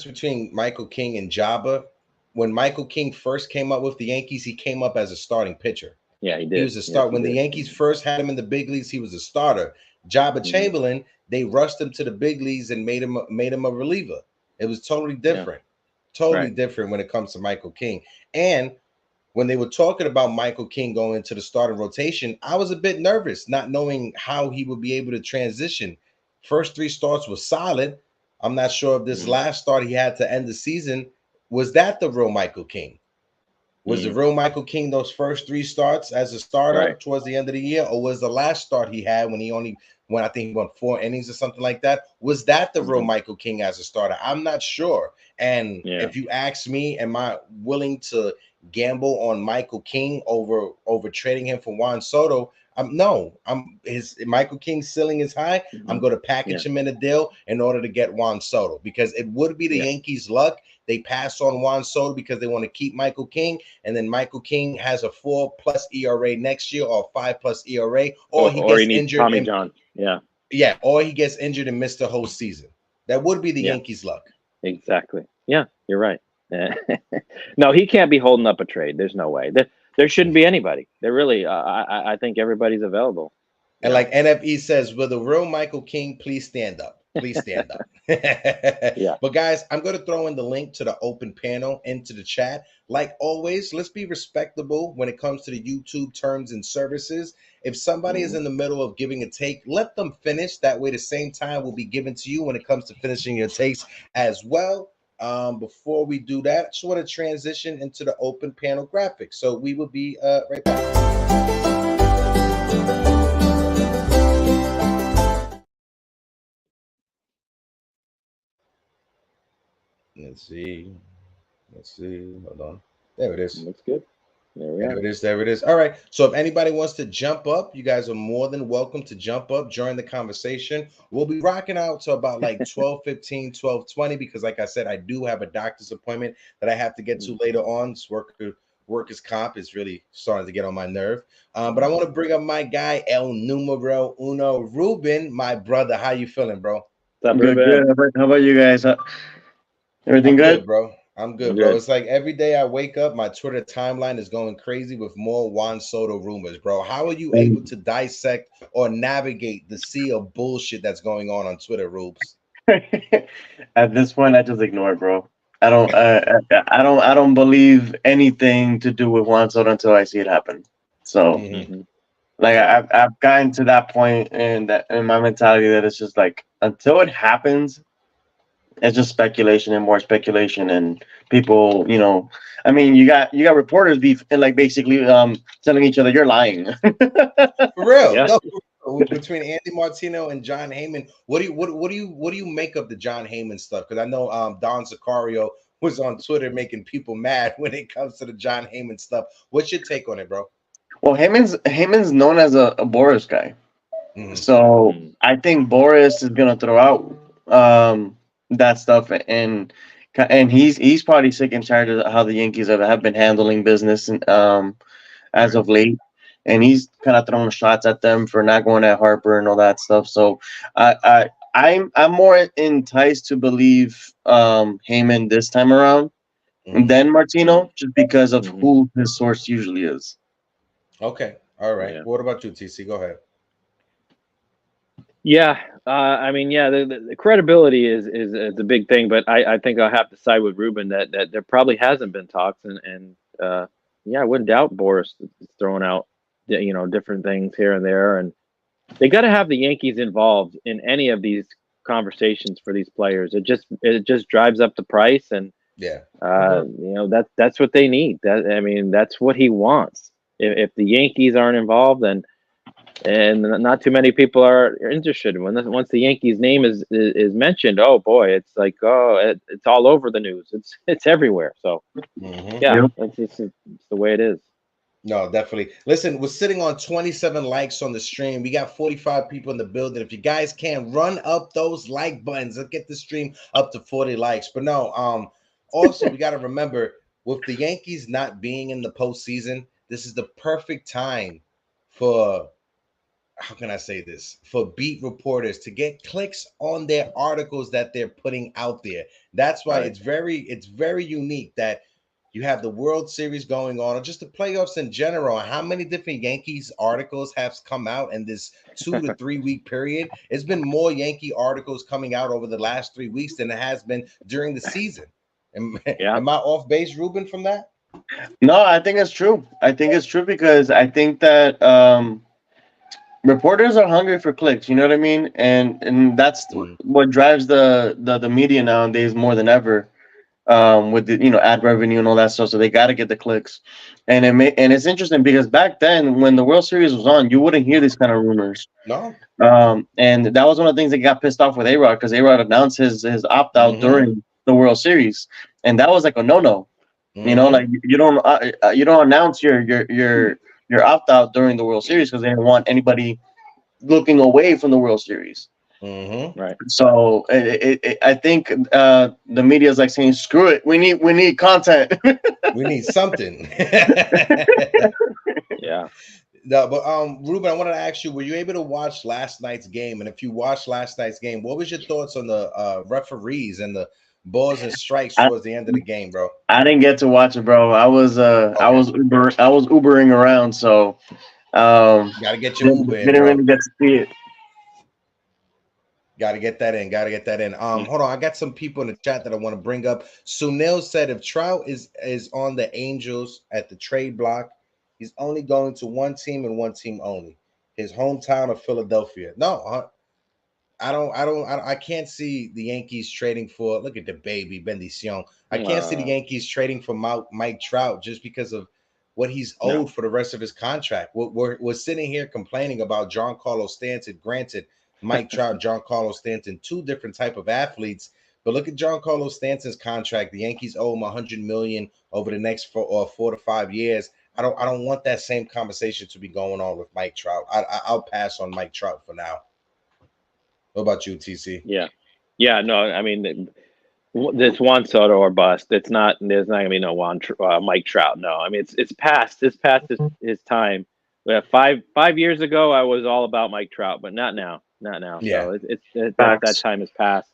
between Michael King and Jabba, when Michael King first came up with the Yankees, he came up as a starting pitcher. Yeah, he He did. was a Yes, start he when the did. Yankees first had him in the big leagues. He was a starter. Jabba Mhm. Chamberlain, they rushed him to the big leagues and made him a reliever. It was Yeah, totally right. different when it comes to Michael King. And when they were talking about Michael King going into the starting rotation, I was a bit nervous, not knowing how he would be able to transition. First three starts was solid. I'm not sure if this Mhm. last start he had to end the season was that the real Michael King. Was the Mhm. real Michael King those first three starts as a starter Right. towards the end of the year, or was the last start he had when he only when I think he won 4 innings or something like that? Was that the real Mhm. Michael King as a starter? I'm not sure. And Yeah. if you ask me, am I willing to gamble on Michael King over trading him for Juan Soto? No. I'm his Michael King's ceiling is high. I'm Mhm. going to Yeah. package him in a deal in order to get Juan Soto because it would be the Yeah. Yankees' luck. They pass on Juan Soto because they want to keep Michael King, and then Michael King has a 4+ ERA next year or 5+ ERA, or he Or he gets needs injured Tommy and John. Yeah. or he gets injured and missed the whole season. That would be the Yeah. Yankees' luck. Exactly. Yeah. You're right. No, he can't be holding up a trade. There's no way. There shouldn't be anybody. There really. I think everybody's available. You And know. like NFE says, will the real Michael King please stand up? Please stand up. Yeah. But guys, I'm going to throw in the link to the open panel into the chat. Like always, let's be respectable when it comes to the YouTube terms and services. If somebody is Mhm. in the middle of giving a take, let them finish. That way, the same time will be given to you when it comes to finishing your takes as well. Before we do that, I just want to transition into the open panel graphics. So we will be right back. Let's see. Let's see. Hold on. There it is. Looks good. There we There are. it is. There it is. All right. So if anybody wants to jump up, you guys are more than welcome to jump up, join the conversation. We'll be rocking out to about like 12:15, 12:20, because like I said, I do have a doctor's appointment that I have to get to later on. This workers comp is really starting to get on my nerve. But I want to bring up my guy, El Numero Uno, Ruben, my brother. How you feeling, bro? What's up, Good, good. Ruben? How about you guys? Everything I'm good? good, bro. I'm I'm good, bro. good. It's like every day I wake up, my Twitter timeline is going crazy with more Juan Soto rumors, bro. How are you able to dissect or navigate the sea of bullshit that's going on Twitter, Rubes? At this point, I just ignore it, bro. I don't believe anything to do with Juan Soto until I see it happen. So, Hmm. Hmm. like, Yeah. I've gotten to that point in my mentality that it's just like until it happens, it's just speculation and more speculation and people, I mean, you got reporters like basically telling each other you're lying. For real, Yeah. no. Between Andy Martino and John Heyman, what do you make of the John Heyman stuff? Because I know Don Sicario was on Twitter making people mad when it comes to the John Heyman stuff. What's your take on it, bro? Well, Heyman's known as a Boris guy. Hmm. So Mm. I think Boris is gonna throw out that stuff, and he's probably sick and tired of how the Yankees have been handling business as Right. of late, and he's kind of throwing shots at them for not going at Harper and all that stuff. So I'm more enticed to believe Heyman this time around Hmm. than Martino, just because of Hmm. who his source usually is. Okay. All right. Yeah. What about you, TC? Go ahead. Yeah. I mean, yeah, the credibility is a big thing, but I think I'll have to side with Ruben that there probably hasn't been talks, and yeah, I wouldn't doubt Boris is throwing out different things here and there, and they got to have the Yankees involved in any of these conversations for these players. It just drives up the price, and Yeah. that's what they need. That I mean, that's what he wants. If the Yankees aren't involved, then and not too many people are interested. Once the Yankees name is mentioned, oh boy, it's like it's all over the news. It's everywhere. So Hmm. yeah, Yep. it's the way it is. No, definitely. Listen, we're sitting on 27 likes on the stream. We got 45 people in the building. If you guys can run up those like buttons, let's get the stream up to 40 likes. But no, also we got to remember with the Yankees not being in the postseason, this is the perfect time for, how can I say this, for beat reporters to get clicks on their articles that they're putting out there. That's why it's very unique that you have the World Series going on, or just the playoffs in general. How many different Yankees articles have come out in this 2 to 3 week period? It's been more Yankee articles coming out over the last 3 weeks than it has been during the season. Am I off base, Ruben, from that? No, I think it's true. I think it's true because I think that reporters are hungry for clicks. You know what I mean? And that's what drives the media nowadays more than ever. With the ad revenue and all that stuff, so they got to get the clicks, and it's interesting because back then when the World Series was on, you wouldn't hear these kind of rumors. No. And that was one of the things that got pissed off with A-Rod, because A-Rod announced his opt out during the World Series, and that was like a no. Like you don't announce your opt out during the World Series because they didn't want anybody looking away from the World Series. Right. So I think the media is like saying, "Screw it, we need content. We need something." Yeah. No, but Ruben, I wanted to ask you: were you able to watch last night's game? And if you watched last night's game, what was your thoughts on the referees and the balls and strikes towards the end of the game, bro? I didn't get to watch it, bro. I was Ubering around, so gotta get your Uber in, didn't bro. really get to see it. Got to get that in. Hold on. I got some people in the chat that I want to bring up. Sunil said if Trout is on the Angels at the trade block, he's only going to one team and one team only, his hometown of Philadelphia. No, I can't see the Yankees trading for, look at the baby, Bendición. I can't see the Yankees trading for Mike Trout just because of what he's owed for the rest of his contract. We're sitting here complaining about Giancarlo Stanton. Granted, Mike Trout, Giancarlo Stanton, two different type of athletes. But look at Giancarlo Stanton's contract. The Yankees owe him $100 million over the next 4 to 5 years. I don't want that same conversation to be going on with Mike Trout. I'll pass on Mike Trout for now. What about you, TC? Yeah. No, I mean, it's Juan Soto or bust. There's not gonna be no Mike Trout. No, I mean it's past his time. 5 years ago, I was all about Mike Trout, but not now. Yeah. So that time has passed.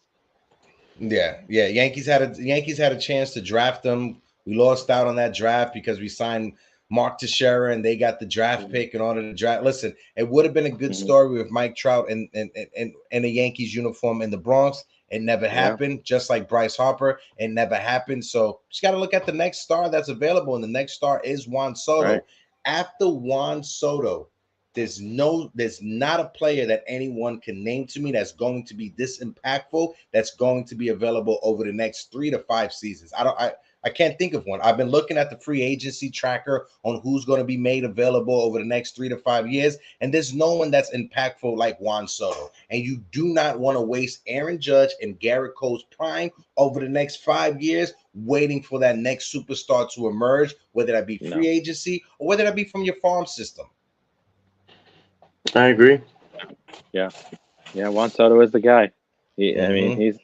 Yeah. Yankees had a chance to draft him. We lost out on that draft because we signed Mark Teixeira and they got the draft pick in order to draft. Listen, it would have been a good story with Mike Trout and a Yankees uniform in the Bronx. It never happened. Just like Bryce Harper, it never happened. So just got to look at the next star that's available, and the next star is Juan Soto. Right. After Juan Soto, there's not a player that anyone can name to me that's going to be this impactful, that's going to be available over the next 3 to 5 seasons. I can't think of one. I've been looking at the free agency tracker on who's going to be made available over the next 3 to 5 years, and there's no one that's impactful like Juan Soto. And you do not want to waste Aaron Judge and Garrett Cole's prime over the next 5 years waiting for that next superstar to emerge, whether that be free agency or whether that be from your farm system. I agree. Yeah. Juan Soto is the guy. I mean, he's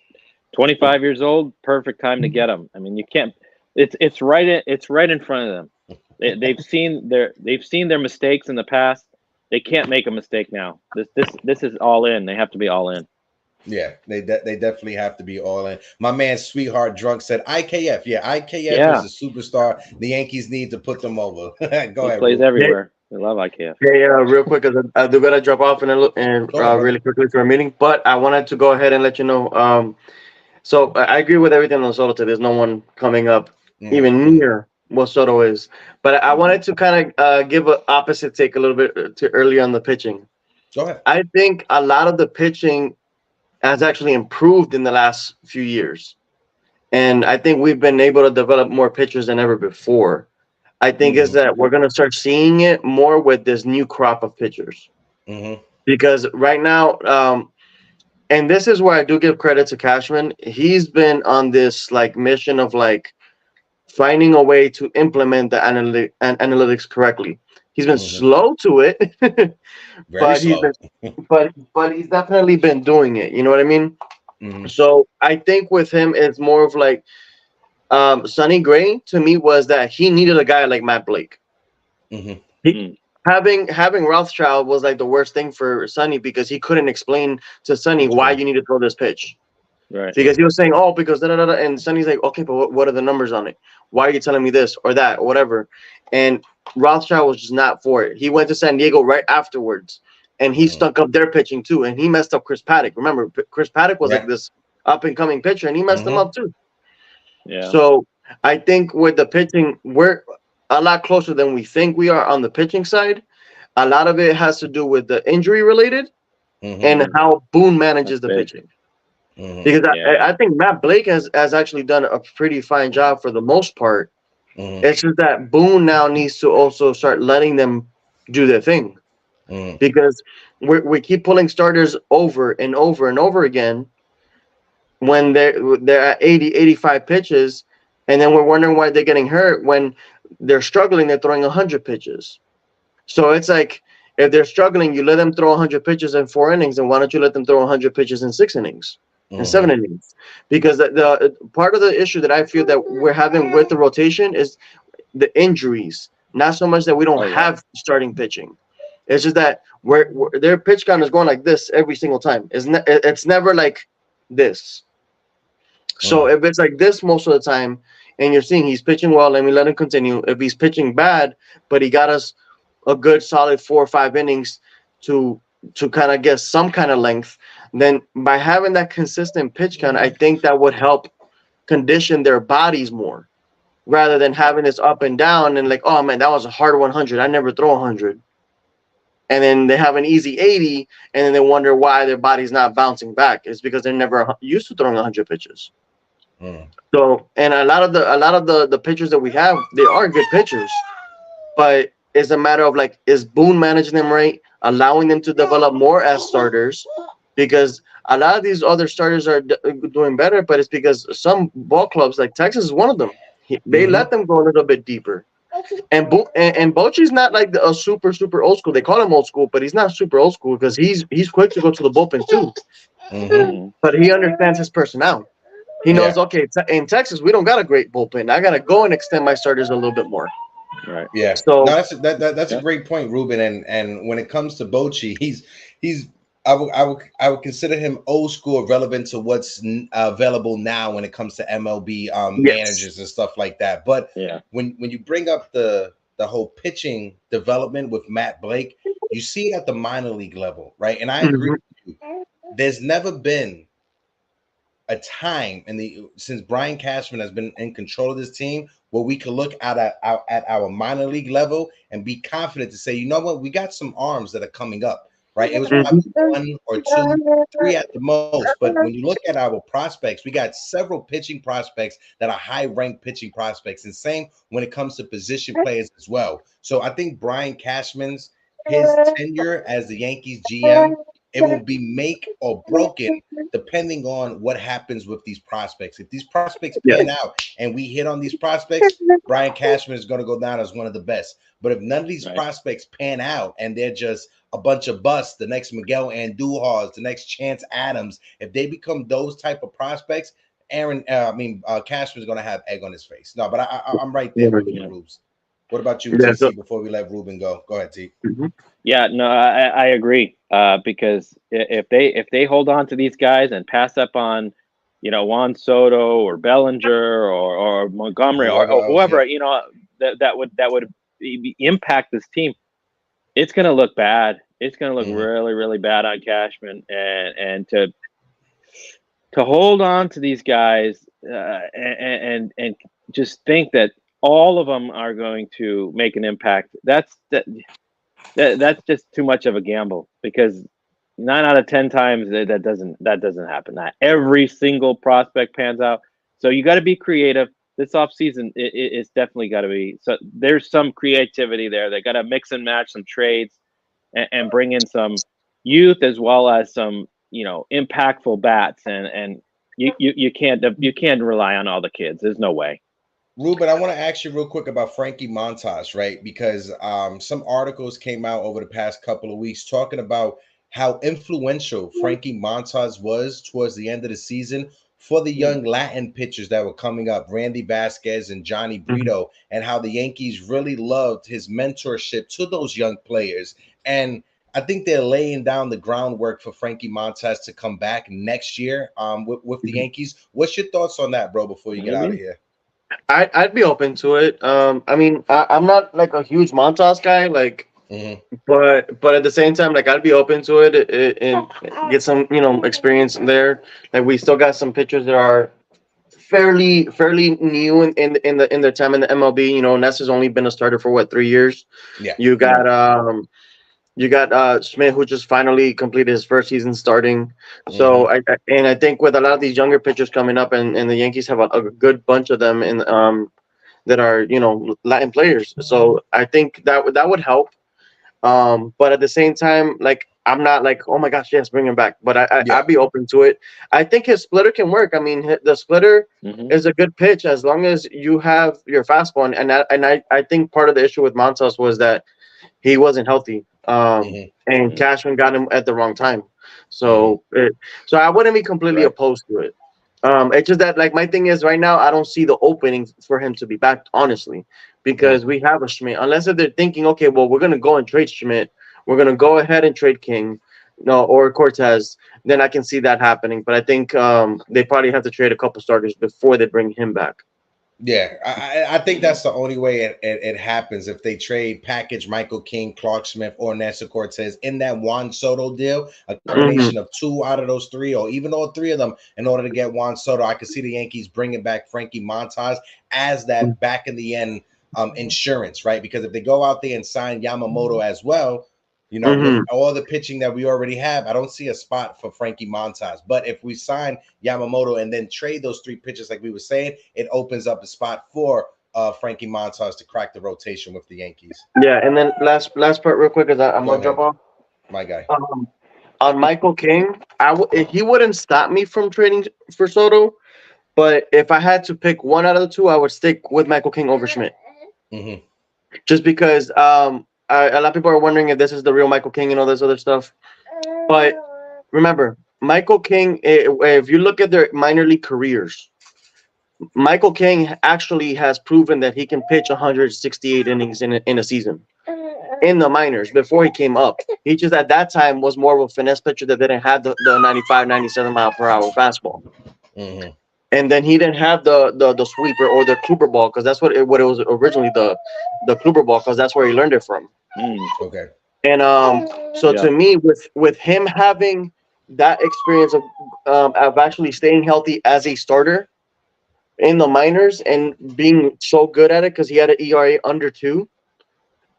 25 years old. Perfect time to get him. I mean, you can't. It's right in front of them. They've seen their mistakes in the past. They can't make a mistake now. This is all in. They have to be all in. Yeah, they definitely have to be all in. My man, Sweetheart Drunk, said IKF. Yeah, IKF is a superstar. The Yankees need to put them over. Go ahead. Plays everywhere. They love IKF. Hey, real quick, because I do gotta drop off and really quickly to a meeting. But I wanted to go ahead and let you know. So I agree with everything on Soto. There's no one coming up even near what Soto is. But I wanted to kind of give an opposite take a little bit to early on the pitching. Go ahead. I think a lot of the pitching has actually improved in the last few years. And I think we've been able to develop more pitchers than ever before. I think is that we're going to start seeing it more with this new crop of pitchers. Because right now, and this is where I do give credit to Cashman. He's been on this mission of finding a way to implement the analytics correctly. He's been slow to it, but he's definitely been doing it. You know what I mean? So I think with him, it's more of Sonny Gray to me was that he needed a guy like Matt Blake. I having Rothschild was like the worst thing for Sonny because he couldn't explain to Sonny why you need to throw this pitch. Right. Because he was saying, oh, because da da da, and Sonny's like, okay, but what are the numbers on it? Why are you telling me this or that or whatever? And Rothschild was just not for it. He went to San Diego right afterwards, and he stunk up their pitching too, and he messed up Chris Paddock. Remember, Chris Paddock was like this up and coming pitcher, and he messed him up too. Yeah. So I think with the pitching, we're a lot closer than we think we are on the pitching side. A lot of it has to do with the injury related and how Boone manages the pitching. Because I think Matt Blake has actually done a pretty fine job for the most part. It's just that Boone now needs to also start letting them do their thing. Because we keep pulling starters over and over and over again when they're at 80, 85 pitches, and then we're wondering why they're getting hurt when they're struggling, they're throwing 100 pitches. So it's like, if they're struggling, you let them throw 100 pitches in 4 innings, and why don't you let them throw 100 pitches in 6 innings? And 7 innings, because the part of the issue that I feel that we're having with the rotation is the injuries. Not so much that we don't have starting pitching. It's just that their pitch count is going like this every single time. It's never like this. So if it's like this most of the time, and you're seeing he's pitching well, let me let him continue. If he's pitching bad, but he got us a good solid 4 or 5 innings to kind of get some kind of length, then by having that consistent pitch count, I think that would help condition their bodies more rather than having this up and down and like, oh man, that was a hard 100. I never throw 100. And then they have an easy 80, and then they wonder why their body's not bouncing back. It's because they're never used to throwing 100 pitches. So, and a lot of the pitchers that we have, they are good pitchers, but it's a matter of like, is Boone managing them right, allowing them to develop more as starters? Because a lot of these other starters are doing better, but it's because some ball clubs, like Texas is one of them, they let them go a little bit deeper. And Bochy's not like a super old school. They call him old school, but he's not super old school because he's quick to go to the bullpen too. But he understands his personnel. He knows, okay, in Texas we don't got a great bullpen. I gotta go and extend my starters a little bit more. Right. Yeah. So no, that's a great point, Ruben. And when it comes to Bochy, he's I would consider him old school, relevant to what's available now when it comes to MLB managers and stuff like that. But when you bring up the whole pitching development with Matt Blake, you see it at the minor league level, right? And I agree with you. There's never been a time since Brian Cashman has been in control of this team where we could look at our minor league level and be confident to say, you know what, we got some arms that are coming up. Right, it was probably 1 or 2, 3 at the most. But when you look at our prospects, we got several pitching prospects that are high-ranked pitching prospects, and same when it comes to position players as well. So I think Brian Cashman's his tenure as the Yankees GM, it will be make or broken depending on what happens with these prospects. If these prospects pan out and we hit on these prospects, Brian Cashman is going to go down as one of the best. But if none of these prospects pan out and they're just a bunch of busts, the next Miguel Andujar's, the next Chance Adams, if they become those type of prospects, Cashman's going to have egg on his face. No, but I'm right there with you, Rubes. What about you, TC, before we let Ruben go? Go ahead, T. Yeah, no, I agree. Because if they hold on to these guys and pass up on, Juan Soto or Bellinger or Montgomery or whoever, that would impact this team, it's going to look bad. It's going to look really, really bad on Cashman, and to hold on to these guys and just think that all of them are going to make an impact. That's just too much of a gamble, because 9 out of 10 times that doesn't happen. Not every single prospect pans out. So you got to be creative. This offseason it's definitely got to be. So there's some creativity there. They got to mix and match some trades and bring in some youth as well as some impactful bats. And you can't rely on all the kids. There's no way. Ruben, I want to ask you real quick about Frankie Montas, right? Because some articles came out over the past couple of weeks talking about how influential Frankie Montas was towards the end of the season for the young Latin pitchers that were coming up, Randy Vasquez and Johnny Brito, and how the Yankees really loved his mentorship to those young players. And I think they're laying down the groundwork for Frankie Montas to come back next year with the Yankees. What's your thoughts on that, bro, before you get out of here? I'd be open to it. I mean, I'm not like a huge Montas guy, like, but at the same time, like, I'd be open to it and get some, experience there. Like, we still got some pitchers that are fairly new in their time in the MLB. Ness has only been a starter for 3 years. Yeah. You got Schmidt, who just finally completed his first season starting. So I think with a lot of these younger pitchers coming up, and the Yankees have a good bunch of them in that are Latin players. So I think that would help. But at the same time, like, I'm not like, oh my gosh, yes, bring him back. But I'd be open to it. I think his splitter can work. I mean, the splitter is a good pitch as long as you have your fastball. And I think part of the issue with Montas was that he wasn't healthy. And Cashman got him at the wrong time. So I wouldn't be completely opposed to it. It's just that, like, my thing is right now I don't see the opening for him to be back, honestly, because we have a Schmidt. Unless if they're thinking, okay, well, we're gonna go and trade Schmidt, we're gonna go ahead and trade King, or Cortez, then I can see that happening. But I think they probably have to trade a couple starters before they bring him back. Yeah, I think that's the only way it happens, if they trade package Michael King, Clark Smith, or Nestor Cortez in that Juan Soto deal, a combination of 2 out of those 3, or even all 3 of them, in order to get Juan Soto. I could see the Yankees bringing back Frankie Montas as that back in the end insurance, right? Because if they go out there and sign Yamamoto as well, with all the pitching that we already have, I don't see a spot for Frankie Montas. But if we sign Yamamoto and then trade those 3 pitchers, like we were saying, it opens up a spot for Frankie Montas to crack the rotation with the Yankees. Yeah, and then last part real quick, because I'm going to jump off. My guy. On Michael King, he wouldn't stop me from trading for Soto, but if I had to pick one out of the 2, I would stick with Michael King over Schmidt. Just because a lot of people are wondering if this is the real Michael King and all this other stuff. But remember, Michael King, if you look at their minor league careers, Michael King actually has proven that he can pitch 168 innings in a season in the minors before he came up. He just at that time was more of a finesse pitcher that didn't have the 95, 97 mile per hour fastball. And then he didn't have the sweeper or the Kluber ball, because that's what it was originally, the Kluber ball, because that's where he learned it from. Okay. And to me, with him having that experience of actually staying healthy as a starter in the minors and being so good at it, because he had an ERA under 2,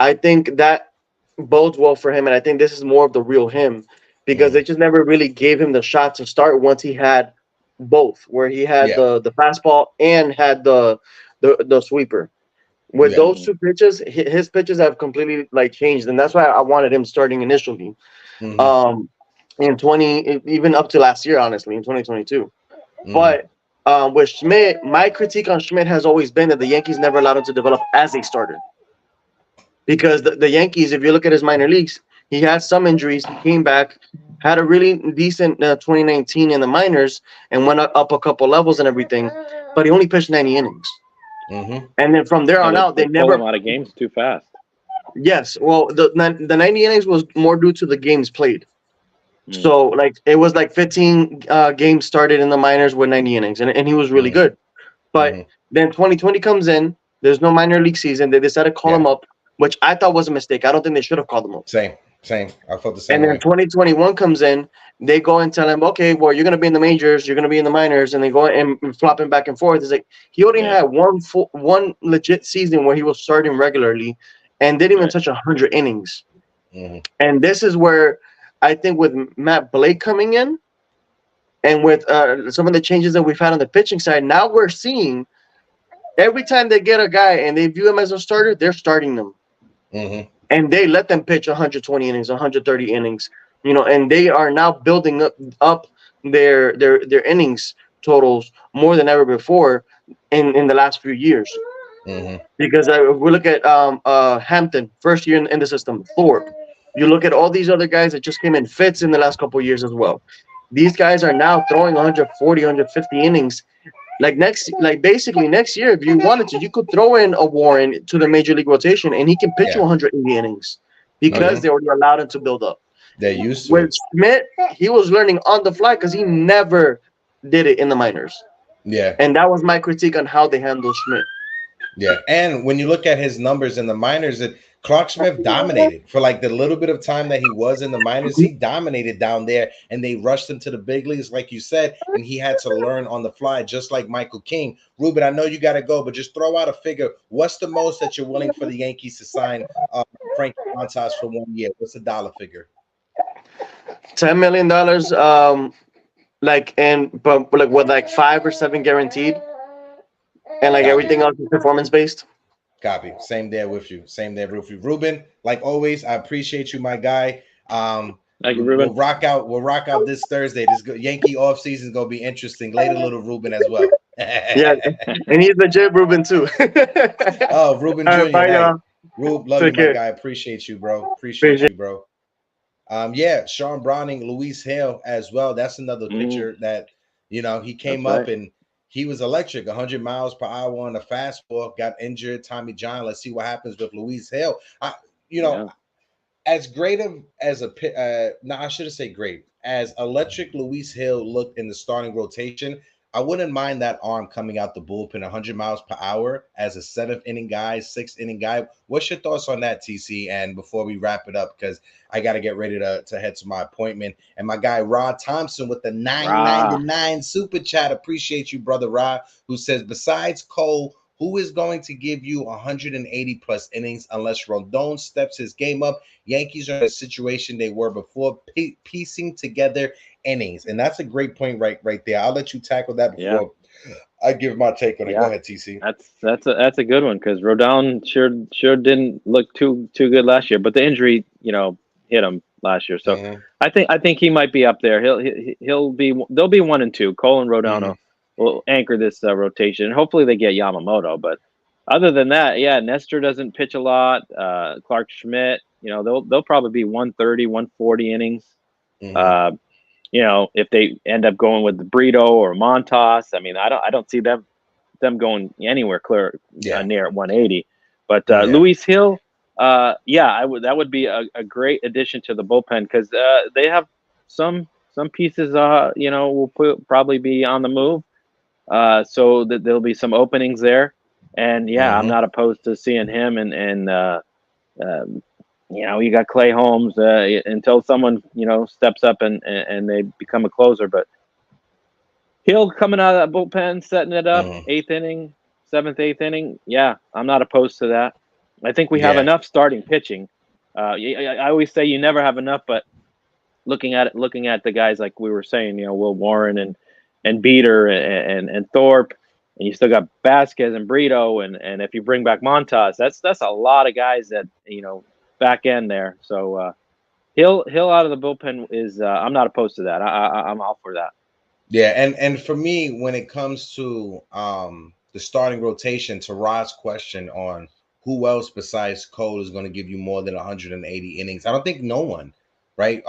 I think that bodes well for him. And I think this is more of the real him, because they just never really gave him the shot to start once he had both, where he had the fastball and had the sweeper. With those 2 pitches, his pitches have completely changed, and that's why I wanted him starting initially. In 20, even up to last year, honestly, in 2022. But with Schmidt, my critique on Schmidt has always been that the Yankees never allowed him to develop as a starter. Because the Yankees, if you look at his minor leagues, he had some injuries. He came back, had a really decent 2019 in the minors, and went up a couple levels and everything. But he only pitched 90 innings. And then from there on out, they never pull him out of games too fast. Yes, well, the 90 innings was more due to the games played. So it was 15 games started in the minors with 90 innings, and he was really good. But then 2020 comes in. There's no minor league season. They decided to call him up, which I thought was a mistake. I don't think they should have called him up. Same. I felt the same. And then 2021 comes in. They go and tell him, okay, well, you're going to be in the majors, you're going to be in the minors, and they go and flop him back and forth. It's like he only had one legit season where he was starting regularly, and didn't even touch 100 innings. And this is where I think with Matt Blake coming in, and with some of the changes that we've had on the pitching side, now we're seeing every time they get a guy and they view him as a starter, they're starting them. And they let them pitch 120 innings, 130 innings, and they are now building up their innings totals more than ever before in the last few years. Because if we look at Hampton, first year in the system, Thorpe, you look at all these other guys that just came in, Fitz in the last couple of years as well. these guys are now throwing 140, 150 innings. Basically next year, if you wanted to, you could throw in a Warren to the major league rotation, and he can pitch you Yeah. 180 innings because they already allowed him to build up. They're used to With it. Schmidt, he was learning on the fly because he never did it in the minors, Yeah. and that was my critique on how they handled Schmidt. Yeah, and when you look at his numbers in the minors, that Clark Smith dominated for like the little bit of time that he was in the minors. He dominated down there, and they rushed him to the big leagues, like you said, and he had to learn on the fly, just like Michael King. Ruben, I know you got to go, but just throw out a figure. What's the most that you're willing for the Yankees to sign Frankie Montas for 1 year? What's the dollar figure? $10 million, but with like 5 or 7 guaranteed, and like Copy. everything else is performance based. Copy. Same there with you. Same there with you, Ruben. Like always, I appreciate you, my guy. Thank you, Ruben. We'll rock out. We'll rock out this Thursday. This Yankee off season is gonna be interesting. Later, little Ruben as well. Yeah, and he's legit Ruben too. Oh, Ruben All Jr. right, bye, Hey, y'all. Rube, love Take you, my care. guy. Appreciate you, bro. Appreciate Appreciate you, bro. Yeah, Sean Browning, Luis Hale as well. That's another pitcher that he came That's up right. and he was electric, 100 miles per hour on the fastball. Got injured. Tommy John. Let's see what happens with Luis Hale. As great of as a no, I shouldn't say great. As electric Luis Hill looked in the starting rotation, I wouldn't mind that arm coming out the bullpen 100 miles per hour as a 7th-inning guy, 6th-inning guy. What's your thoughts on that, TC? And before we wrap it up, because I got to get ready to head to my appointment. And my guy Rod Thompson with the $9.99 super chat. Appreciate you, brother Rod, who says, besides Cole, who is going to give you 180 plus innings unless Rondon steps his game up? Yankees are in a situation they were before, piecing together innings, and that's a great point right there. I'll let you tackle that before I give my take on it. Go ahead, TC. That's a good one because Rodon sure didn't look too good last year, but the injury hit him last year. So I think he might be up there. They'll be 1 and 2. Cole and Rodon will anchor this rotation, and hopefully they get Yamamoto. But other than that, Nestor doesn't pitch a lot. Clark Schmidt, they'll probably be 130, 140 innings. If they end up going with the Brito or Montas, I mean, I don't see them going anywhere clear near at 180. But Luis Hill, that would be a great addition to the bullpen because they have some pieces, will probably be on the move, so that there'll be some openings there. And I'm not opposed to seeing him and you got Clay Holmes until someone steps up and they become a closer. But Hill coming out of that bullpen, setting it up, 8th inning, 7th, 8th inning. Yeah, I'm not opposed to that. I think we have enough starting pitching. I always say you never have enough, but looking at the guys like we were saying, Will Warren and Beater and Thorpe, and you still got Vasquez and Brito, and if you bring back Montas, that's a lot of guys that back end there. So Hill out of the bullpen is I'm not opposed to that. I'm all for that. Yeah, and for me, when it comes to the starting rotation, to Rod's question on who else besides Cole is going to give you more than 180 innings, I don't think no one, right?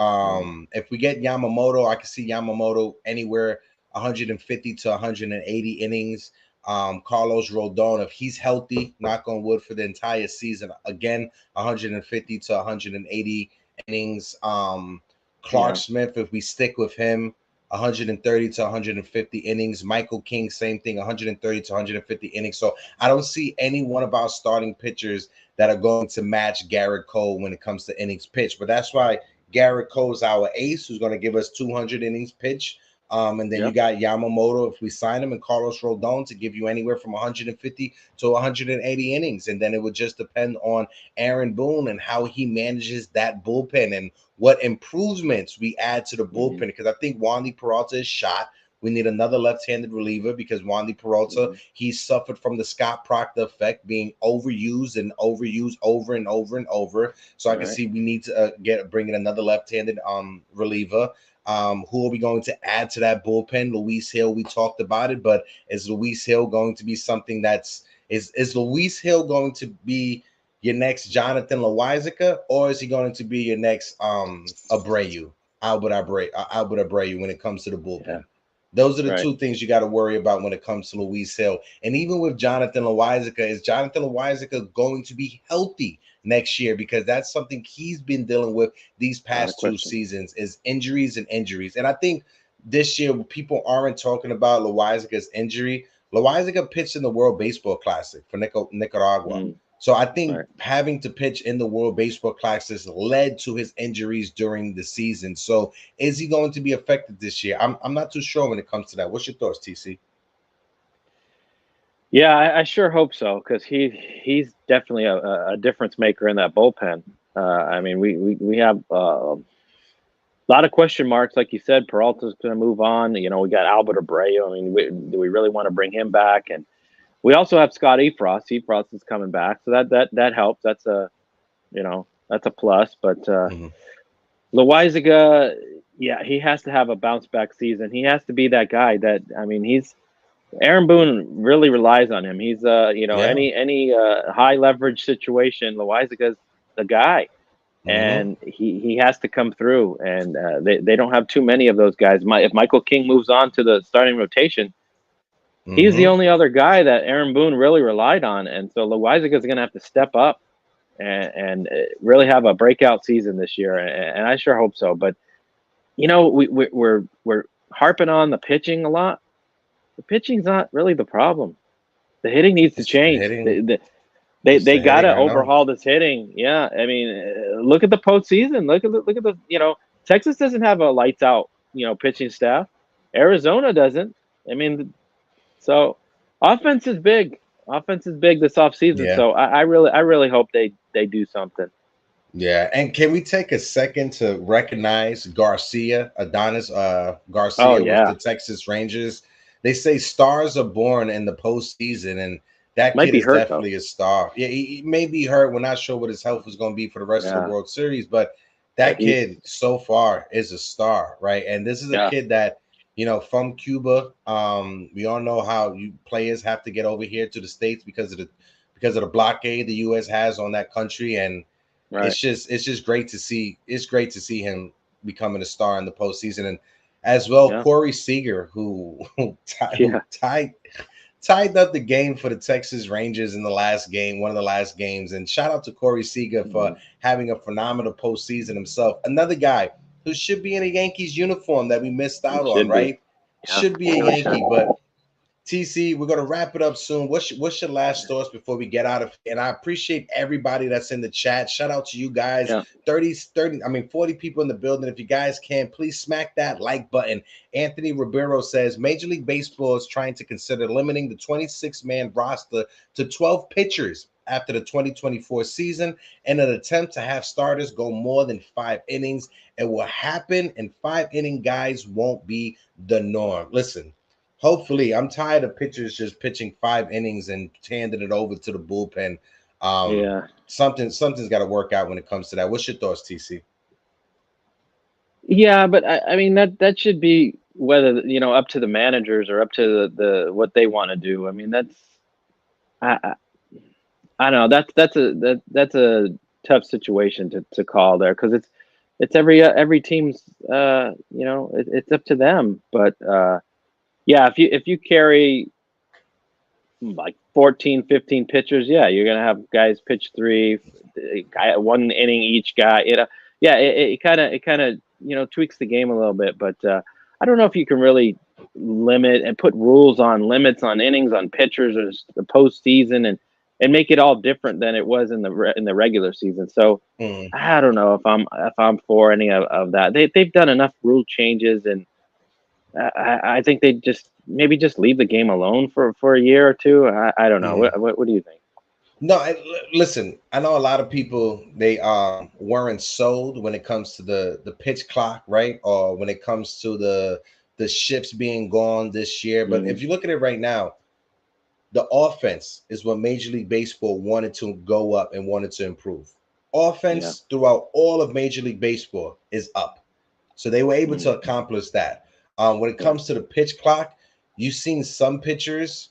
If we get Yamamoto, I can see Yamamoto anywhere 150 to 180 innings. Carlos Rodon, if he's healthy, knock on wood, for the entire season, again 150 to 180 innings. Clark Smith, if we stick with him, 130 to 150 innings. Michael King, same thing, 130 to 150 innings. So I don't see any one of our starting pitchers that are going to match Garrett Cole when it comes to innings pitched. But that's why Garrett Cole is our ace, who's going to give us 200 innings pitched. And then you got Yamamoto, if we sign him, and Carlos Rodon to give you anywhere from 150 to 180 innings. And then it would just depend on Aaron Boone and how he manages that bullpen and what improvements we add to the bullpen. Because I think Wandy Peralta is shot. We need another left-handed reliever because Wandy Peralta, he suffered from the Scott Proctor effect, being overused over and over and over. So I can see we need to bring in another left-handed reliever. Who are we going to add to that bullpen? Luis Hill, we talked about it, but is Luis Hill going to be something is Luis Hill going to be your next Jonathan Loaisiga, or is he going to be your next Abreu? Albert Abreu when it comes to the bullpen. Yeah. Those are the Right. two things you got to worry about when it comes to Luis Hill. And even with Jonathan Loáisiga, is Jonathan Loáisiga going to be healthy next year? Because that's something he's been dealing with these past two seasons, is injuries and injuries. And I think this year people aren't talking about Loáisiga's injury. Loáisiga pitched in the World Baseball Classic for Nicaragua. So I think having to pitch in the World Baseball Classics led to his injuries during the season. So is he going to be affected this year? I'm not too sure when it comes to that. What's your thoughts, TC? Yeah, I sure hope so, because he's definitely a difference maker in that bullpen. I mean, we have a lot of question marks, like you said. Peralta's going to move on. You know, we got Albert Abreu. I mean, do we really want to bring him back? And we also have Scott Efros. Efros is coming back, so that helps. That's a plus. But Loáisiga, yeah, he has to have a bounce back season. He has to be that guy. Aaron Boone really relies on him. He's any high leverage situation, Loáisiga's the guy, and he has to come through. And they don't have too many of those guys. If Michael King moves on to the starting rotation, he's the only other guy that Aaron Boone really relied on, and so Loáisiga is going to have to step up and really have a breakout season this year. And I sure hope so. But we're harping on the pitching a lot. The pitching's not really the problem. The hitting needs to change. They got to overhaul this hitting. Yeah, I mean, look at the postseason. Look at the Texas doesn't have a lights out pitching staff. Arizona doesn't. I mean, so offense is big. Offense is big this offseason. Yeah. So I really hope they do something. Yeah, and can we take a second to recognize Adonis Garcia with the Texas Rangers? They say stars are born in the postseason, and that kid is definitely a star. Yeah, he may be hurt. We're not sure what his health is going to be for the rest of the World Series, but that kid so far is a star, right? And this is a kid that, from Cuba. We all know how players have to get over here to the States because of the blockade the U.S. has on that country, and it's just great to see. It's great to see him becoming a star in the postseason, and as well, Corey Seager, who tied up the game for the Texas Rangers in the last game, one of the last games. And shout out to Corey Seager for having a phenomenal postseason himself. Another guy who should be in a Yankees uniform that we missed out on, right? Should be a Yankee, but TC, we're going to wrap it up soon. What's your last thoughts before we get out of here? And I appreciate everybody that's in the chat. Shout out to you guys. 40 people in the building. If you guys can, please smack that like button. Anthony Ribeiro says Major League Baseball is trying to consider limiting the 26-man roster to 12 pitchers after the 2024 season in an attempt to have starters go more than 5 innings. It will happen, and 5-inning guys won't be the norm. Listen, hopefully, I'm tired of pitchers just pitching 5 innings and handing it over to the bullpen. Something's got to work out when it comes to that. What's your thoughts, TC? Yeah, but I mean that should be whether up to the managers or up to the what they want to do. I mean I don't know. That's a tough situation to call there, because it's every team's it's up to them. But if you carry like 14, 15 pitchers, you're gonna have guys pitch 1 inning each guy. It kind of tweaks the game a little bit. But I don't know if you can really limit and put rules on limits on innings on pitchers or the postseason and make it all different than it was in the regular season. So I don't know if I'm for any of that. They've done enough rule changes, and I think they just leave the game alone for a year or two. I don't know. What do you think? No, listen, I know a lot of people, they weren't sold when it comes to the pitch clock, right? Or when it comes to the shifts being gone this year. But if you look at it right now, the offense is what Major League Baseball wanted to go up and wanted to improve. Offense throughout all of Major League Baseball is up. So they were able to accomplish that. When it comes to the pitch clock, you've seen some pitchers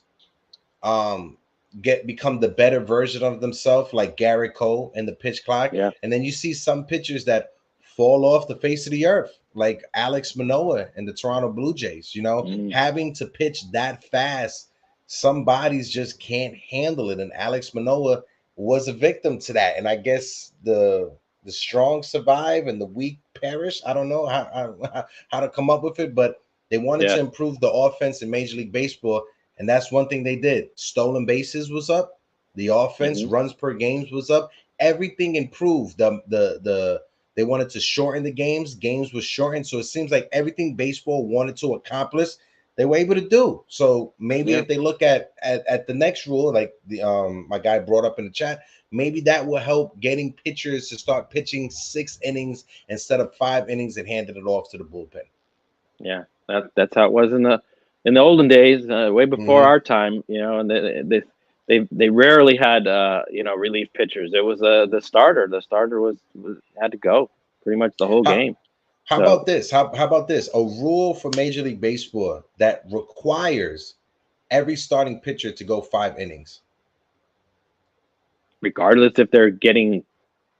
become the better version of themselves, like Garrett Cole in the pitch clock. And then you see some pitchers that fall off the face of the earth. like Alex Manoah and the Toronto Blue Jays. You know, having to pitch that fast, some bodies just can't handle it. And Alex Manoah was a victim to that. And I guess the strong survive and the weak perish. I don't know how to come up with it, but they wanted to improve the offense in Major League Baseball, and that's one thing they did. Stolen bases was up, the offense runs per games was up, everything improved. They wanted to shorten the games. Games was shortened, so it seems like everything baseball wanted to accomplish, they were able to do. So maybe if they look at the next rule, like the my guy brought up in the chat, maybe that will help getting pitchers to start pitching 6 innings instead of 5 innings and handing it off to the bullpen. Yeah, that's how it was in the olden days, way before our time. You know, and they rarely had you know, relief pitchers. It was the starter. The starter was had to go pretty much the whole game. How about this? How about this? A rule for Major League Baseball that requires every starting pitcher to go 5 innings, regardless if they're getting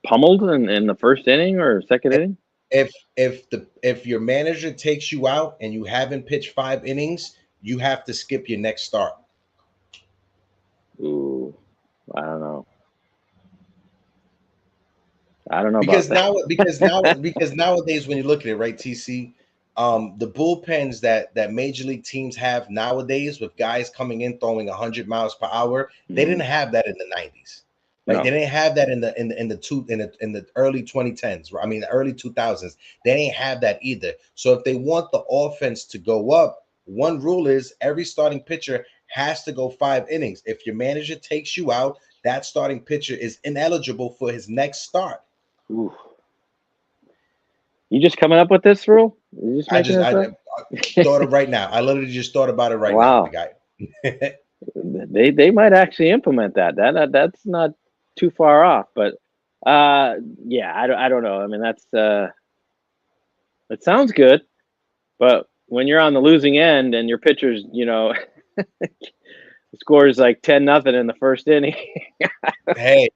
pummeled in the first inning or second inning. If your manager takes you out and you haven't pitched 5 innings, you have to skip your next start. Ooh, I don't know. I don't know because about because nowadays when you look at it, right, TC, the bullpens that Major League teams have nowadays with guys coming in throwing 100 miles per hour, they didn't have that in the 90s. Like they didn't have that in the early 2010s. I mean, the early 2000s. They didn't have that either. So if they want the offense to go up, one rule is every starting pitcher has to go 5 innings. If your manager takes you out, that starting pitcher is ineligible for his next start. Ooh. You just coming up with this rule? You just I thought of right now. I literally just thought about it right now, guy. They might actually implement that. That's not too far off, but yeah, I don't know. I mean, that's it sounds good, but when you're on the losing end and your pitcher's, you know, scores like 10-0 in the first inning. Hey,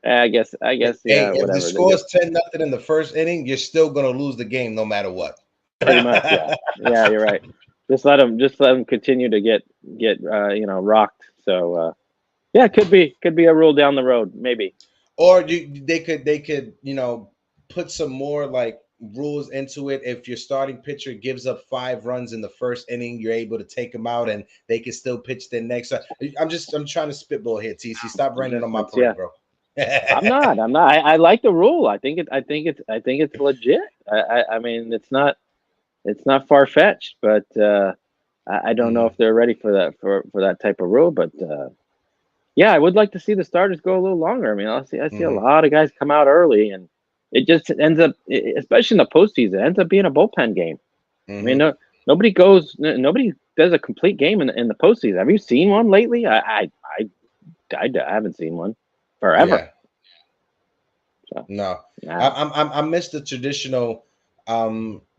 I guess yeah. Hey, whatever. if the score's 10-0 in the first inning, you're still gonna lose the game no matter what. Pretty much, yeah. Yeah, you're right. Just let them continue to get you know, rocked. So yeah, could be a rule down the road, maybe. Or they could you know, put some more like rules into it. If your starting pitcher gives up 5 runs in the first inning, you're able to take them out and they can still pitch the next. I'm trying to spitball here, TC. Stop raining on my parade, bro. I'm not. I like the rule. I think it's legit. I mean, it's not far fetched, but I don't know if they're ready for that for that type of rule. But yeah, I would like to see the starters go a little longer. I mean, I see a lot of guys come out early, and it just ends up, especially in the postseason, it ends up being a bullpen game. I mean, nobody does a complete game in the postseason. Have you seen one lately? I haven't seen one forever. Yeah. So, no, I miss the traditional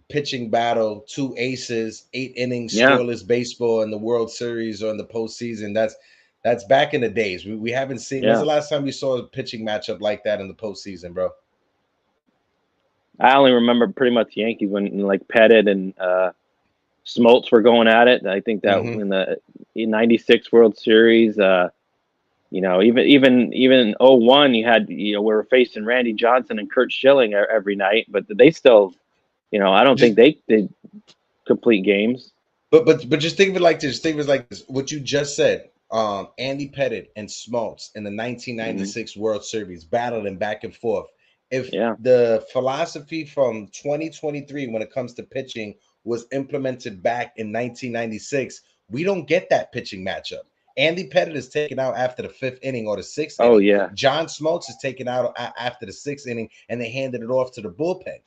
pitching battle, 2 aces, 8 innings, scoreless baseball in the World Series or in the postseason. That's back in the days. We haven't seen. When's the last time we saw a pitching matchup like that in the postseason, bro? I only remember pretty much Yankees when like Pettit and Smoltz were going at it. I think that in the '96 World Series. You know, even 01, you had, you know, we were facing Randy Johnson and Kurt Schilling every night, but they still, you know, I don't think they did complete games. But just think of it like this. Think of it like this. What you just said, Andy Pettit and Smoltz in the 1996 World Series battling back and forth. If the philosophy from 2023 when it comes to pitching was implemented back in 1996, we don't get that pitching matchup. Andy Pettit is taken out after the 5th inning or the 6th inning. Oh, yeah. John Smoltz is taken out after the 6th inning, and they handed it off to the bullpen.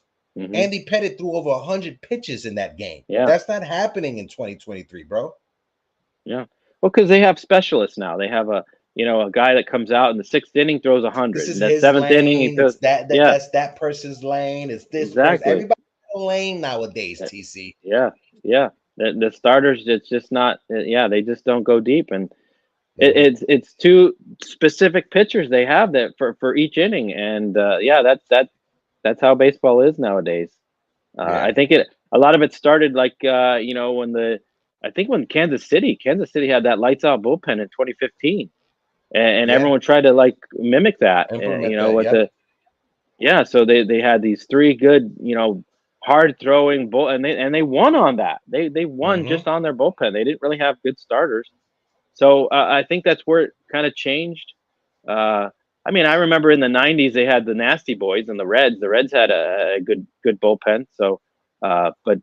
Andy Pettit threw over 100 pitches in that game. Yeah. That's not happening in 2023, bro. Yeah. Well, because they have specialists now. They have a guy that comes out in the 6th inning, throws 100. This is that his 7th lane. inning, he throws that's that person's lane. It's this person. Everybody's lane nowadays, TC. Yeah. Yeah. The starters, it's just not. They just don't go deep, and it's 2 specific pitchers they have that for each inning, and that's how baseball is nowadays. I think a lot of it started like you know, when Kansas City had that lights out bullpen in 2015, and Yeah, everyone tried to like mimic that. You implement know, that. with Yep. so they had these three good, you know, hard throwing bull, and they won on that. They won Hmm. just on their bullpen. They didn't really have good starters. So I think that's where it kind of changed. I mean, I remember in the '90s they had the Nasty Boys and the Reds. The Reds had a good bullpen. So, but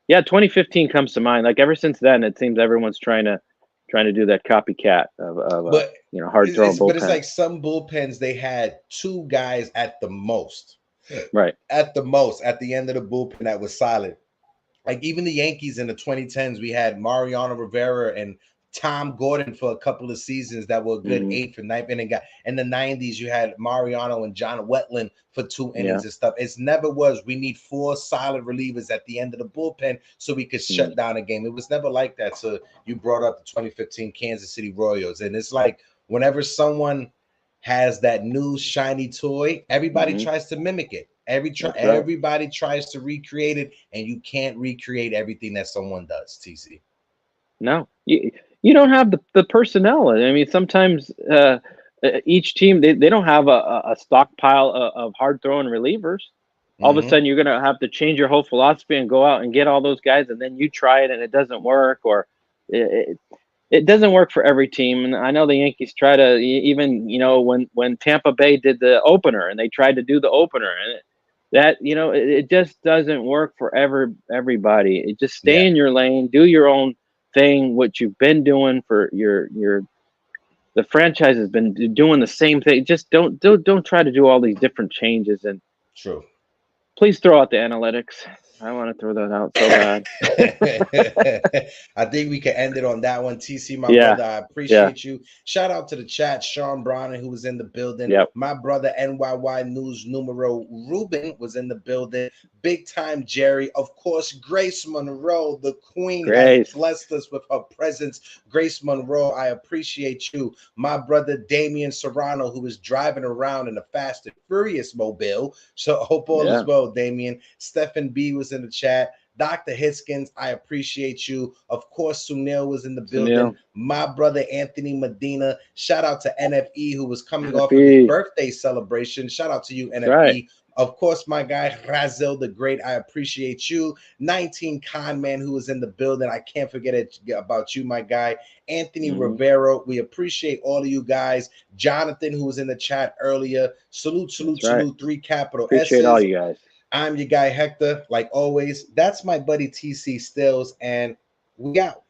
yeah, 2015 comes to mind. Like ever since then, it seems everyone's trying to do that copycat of But you know, hard throwing it's bullpen. like some bullpens they had two guys at the most, Right. at the most at the end of the bullpen that was solid. Like even the Yankees in the 2010s, we had Mariano Rivera and Tom Gordon for a couple of seasons that were a good Hmm. 8th and 9th inning guy. In the 90s, you had Mariano and John Wetland for 2 innings Yeah. and stuff. It's never was we need 4 solid relievers at the end of the bullpen so we could Mm. shut down a game. It was never like that. So you brought up the 2015 Kansas City Royals, and it's like whenever someone has that new shiny toy, everybody Hmm. tries to mimic it. That's right. Everybody tries to recreate it, and you can't recreate everything that someone does. TC. No, you don't have the personnel. I mean, sometimes each team they don't have a stockpile of hard throwing relievers. All of a Mm-hmm. sudden, you're gonna have to change your whole philosophy and go out and get all those guys, and then you try it and it doesn't work, or it doesn't work for every team. And I know the Yankees try to even, you know, when Tampa Bay did the opener and they tried to do the opener, and that, you know, it just doesn't work for everybody. It just stay Yeah, in your lane, do your own thing, what you've been doing for your the franchise has been doing the same thing. Just don't try to do all these different changes, and true. please throw out the analytics. I want to throw that out so bad. I think we can end it on that one. TC, my Yeah, brother, I yeah, appreciate you. Shout out to the chat, Sean Brown, who was in the building. yep. My brother, NYY News Numero Ruben, was in the building. Big time Jerry. Of course, Grace Monroe, the queen, has Grace. blessed us with her presence. Grace Monroe, I appreciate you. My brother, Damian Serrano, who is driving around in a Fast and Furious mobile. So hope all is Yeah. well, Damian. Stephen B was in the chat. Dr. Hiskins, I appreciate you. Of course, Sunil was in the building. Sunil. My brother, Anthony Medina. Shout out to NFE, who was coming off of his NFE. birthday celebration. Shout out to you, That's right. NFE. Of course, my guy, Razel the Great. I appreciate you. 19 Con Man, who was in the building. I can't forget it about you, my guy. Anthony Mhm. Rivero. We appreciate all of you guys. Jonathan, who was in the chat earlier. Salute, salute, That's right. salute. 3 capital Appreciate S's. all you guys. I'm your guy, Hector. Like always, that's my buddy TC Stills, and we out.